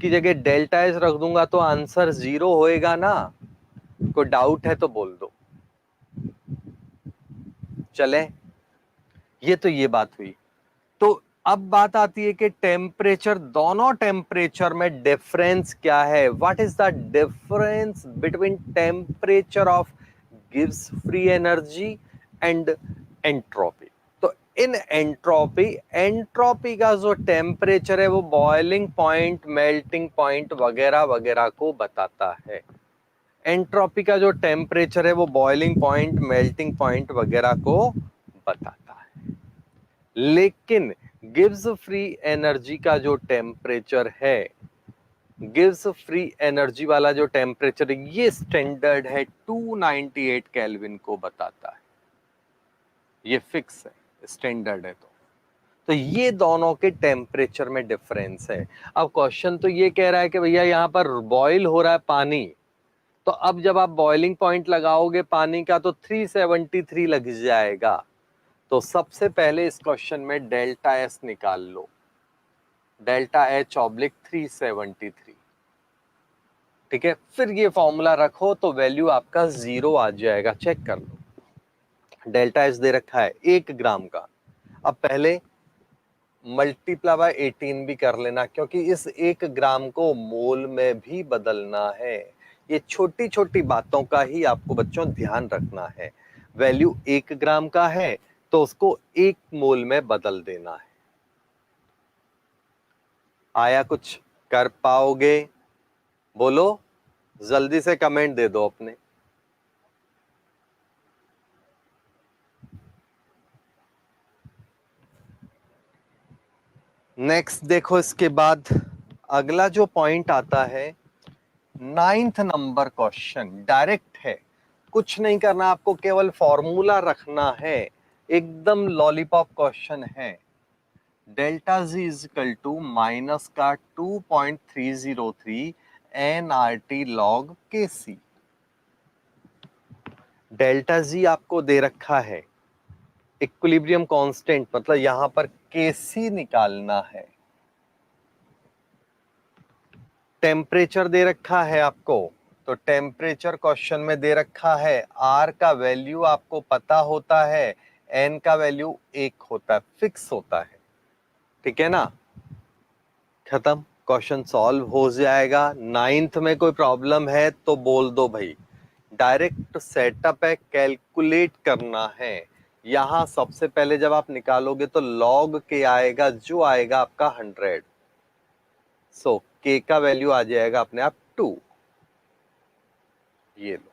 Speaker 1: की जगह डेल्टा एस रख दूंगा तो आंसर जीरो होएगा ना। कोई डाउट है तो बोल दो। चले, ये तो ये बात हुई। तो अब बात आती है कि टेम्परेचर, दोनों टेम्परेचर में डिफरेंस क्या है। What is the difference between temperature of gives free energy and entropy. तो इन एंट्रोपी, एंट्रोपी का जो टेम्परेचर है वो बॉइलिंग पॉइंट, मेल्टिंग पॉइंट वगैरह वगैरह को बताता है। एंट्रोपी का जो टेम्परेचर है वो बॉइलिंग पॉइंट, मेल्टिंग पॉइंट वगैरह को बताता है। लेकिन गिव्स फ्री एनर्जी का जो टेम्परेचर है, गिव्स फ्री एनर्जी वाला जो टेम्परेचर है, ये स्टैंडर्ड है 298 केल्विन को बताता है। ये फिक्स है, स्टैंडर्ड है। तो ये दोनों के टेम्परेचर में डिफरेंस है। अब क्वेश्चन तो ये कह रहा है कि भैया यहाँ पर बॉईल हो रहा है पानी, तो अब जब आप बॉइलिंग पॉइंट लगाओगे पानी का तो 373 लग जाएगा। तो सबसे पहले इस क्वेश्चन में डेल्टा एस निकाल लो, डेल्टा एच ऑब्लिक 373। ठीक है, फिर ये फॉर्मूला रखो तो वैल्यू आपका 0 आ जाएगा। चेक कर लो, डेल्टा एच दे रखा है 1 ग्राम का। अब पहले मल्टीप्लाई बाय 18 भी कर लेना, क्योंकि इस 1 ग्राम को मोल में भी बदलना है। ये छोटी छोटी बातों का ही आपको बच्चों ध्यान रखना है। वैल्यू 1 ग्राम का है तो उसको 1 मोल में बदल देना है। आया कुछ कर पाओगे? बोलो, जल्दी से कमेंट दे दो अपने। नेक्स्ट देखो, इसके बाद अगला जो पॉइंट आता है 9th नंबर क्वेश्चन, डायरेक्ट है, कुछ नहीं करना आपको, केवल फॉर्मूला रखना है। एकदम लॉलीपॉप क्वेश्चन है। Delta G is equal to minus का 2.303 NRT log KC। Delta G आपको दे रखा है, इक्विलिब्रियम कांस्टेंट, मतलब यहां पर KC निकालना है। टेम्परेचर दे रखा है आपको, तो टेम्परेचर क्वेश्चन में दे रखा है। R का वैल्यू आपको पता होता है, N का वैल्यू 1 होता है, फिक्स होता है। ठीक है ना, खत्म, क्वेश्चन सॉल्व हो जाएगा। 9th में कोई प्रॉब्लम है तो बोल दो भाई। डायरेक्ट सेटअप है, कैलकुलेट करना है। यहां सबसे पहले जब आप निकालोगे तो log के आएगा, जो आएगा आपका 100। सो k का वैल्यू आ जाएगा अपने आप 2। ये लो,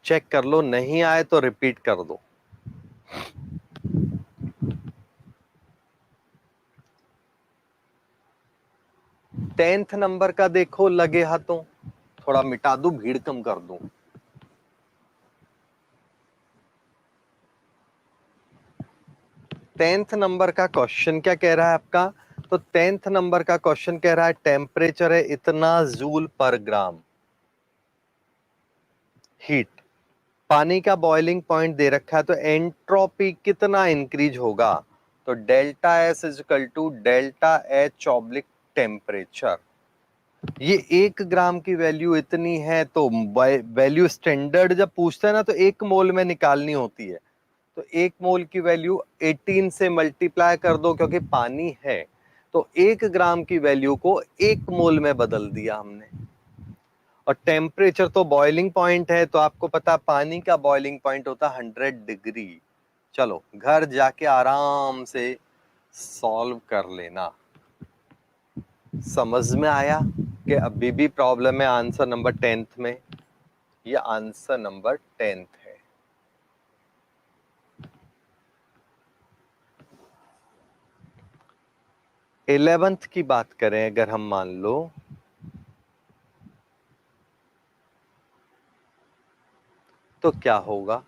Speaker 1: चेक कर लो, नहीं आए तो रिपीट कर दो। टेंथ नंबर का देखो, लगे हाथों, थोड़ा मिटा दूं, भीड़ कम कर दूं। टेंथ नंबर का क्वेश्चन क्या कह रहा है आपका? तो टेंथ नंबर का क्वेश्चन कह रहा है टेम्परेचर है इतना जूल पर ग्राम, हीट, पानी का बॉइलिंग पॉइंट दे रखा है, तो एंट्रोपी कितना इंक्रीज होगा? तो delta S is equal to delta H oblique temperature. ये 1 ग्राम की वैल्यू इतनी है, तो वैल्यू स्टैंडर्ड जब पूछते हैं ना तो 1 मोल में निकालनी होती है। तो 1 मोल की वैल्यू 18 से मल्टीप्लाई कर दो, क्योंकि पानी है, तो 1 ग्राम की वैल्यू को 1 मोल में बदल दिया हमने। और टेम्परेचर तो बॉइलिंग पॉइंट है, तो आपको पता पानी का बॉइलिंग पॉइंट होता 100 डिग्री। चलो घर जाके आराम से सॉल्व कर लेना। समझ में आया कि अभी भी प्रॉब्लम है आंसर नंबर 10th में? ये आंसर नंबर 10th है। इलेवेंथ की बात करें अगर हम मान लो, तो क्या होगा?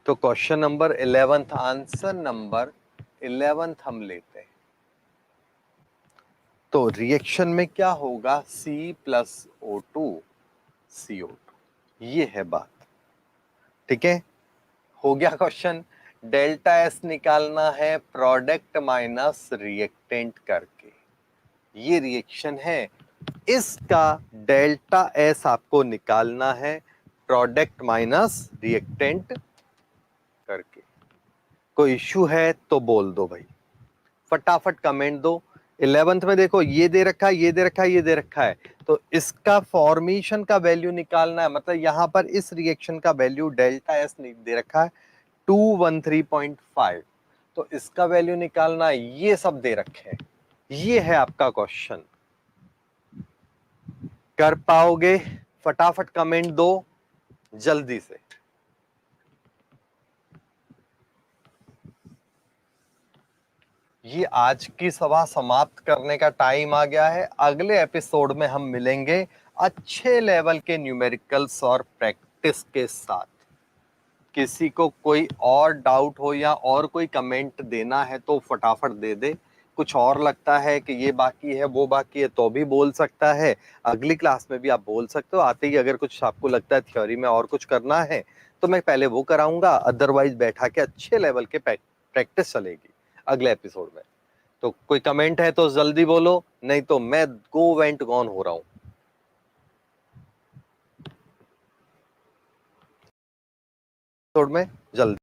Speaker 1: तो question number 11th, answer number 11th हम लेते हैं। तो रिएक्शन में क्या होगा? C प्लस O2 CO2, ये है बात। ठीक है, हो गया क्वेश्चन। डेल्टा एस निकालना है प्रोडक्ट माइनस रिएक्टेंट करके। ये रिएक्शन है, इसका डेल्टा एस आपको निकालना है प्रोडक्ट माइनस रिएक्टेंट करके। कोई इश्यू है तो बोल दो भाई, फटाफट कमेंट दो। 11th में देखो, ये दे रखा है, ये दे रखा है, ये दे रखा है, तो इसका फॉर्मेशन का वैल्यू निकालना है। मतलब यहां पर इस रिएक्शन का वैल्यू डेल्टा एस दे रखा है 213.5, तो इसका वैल्यू निकालना है। ये सब दे रखे हैं, ये है आपका क्वेश्चन। कर पाओगे? फटाफट कमेंट दो जल्दी से। ये आज की सभा समाप्त करने का टाइम आ गया है। अगले एपिसोड में हम मिलेंगे अच्छे लेवल के न्यूमेरिकल्स और प्रैक्टिस के साथ। किसी को कोई और डाउट हो या और कोई कमेंट देना है तो फटाफट दे दे। कुछ और लगता है कि ये बाकी है वो बाकी है तो भी बोल सकता है। अगली क्लास में भी आप बोल सकते हो। आते ही अगर कुछ आपको लगता है थ्योरी में और कुछ करना है तो मैं पहले वो कराऊंगा, अदरवाइज बैठा के अच्छे लेवल के प्रैक्टिस चलेगी अगले एपिसोड में। तो कोई कमेंट है तो जल्दी बोलो, नहीं तो मैं गो वेंट गॉन हो रहा हूं एपिसोड में। जल्दी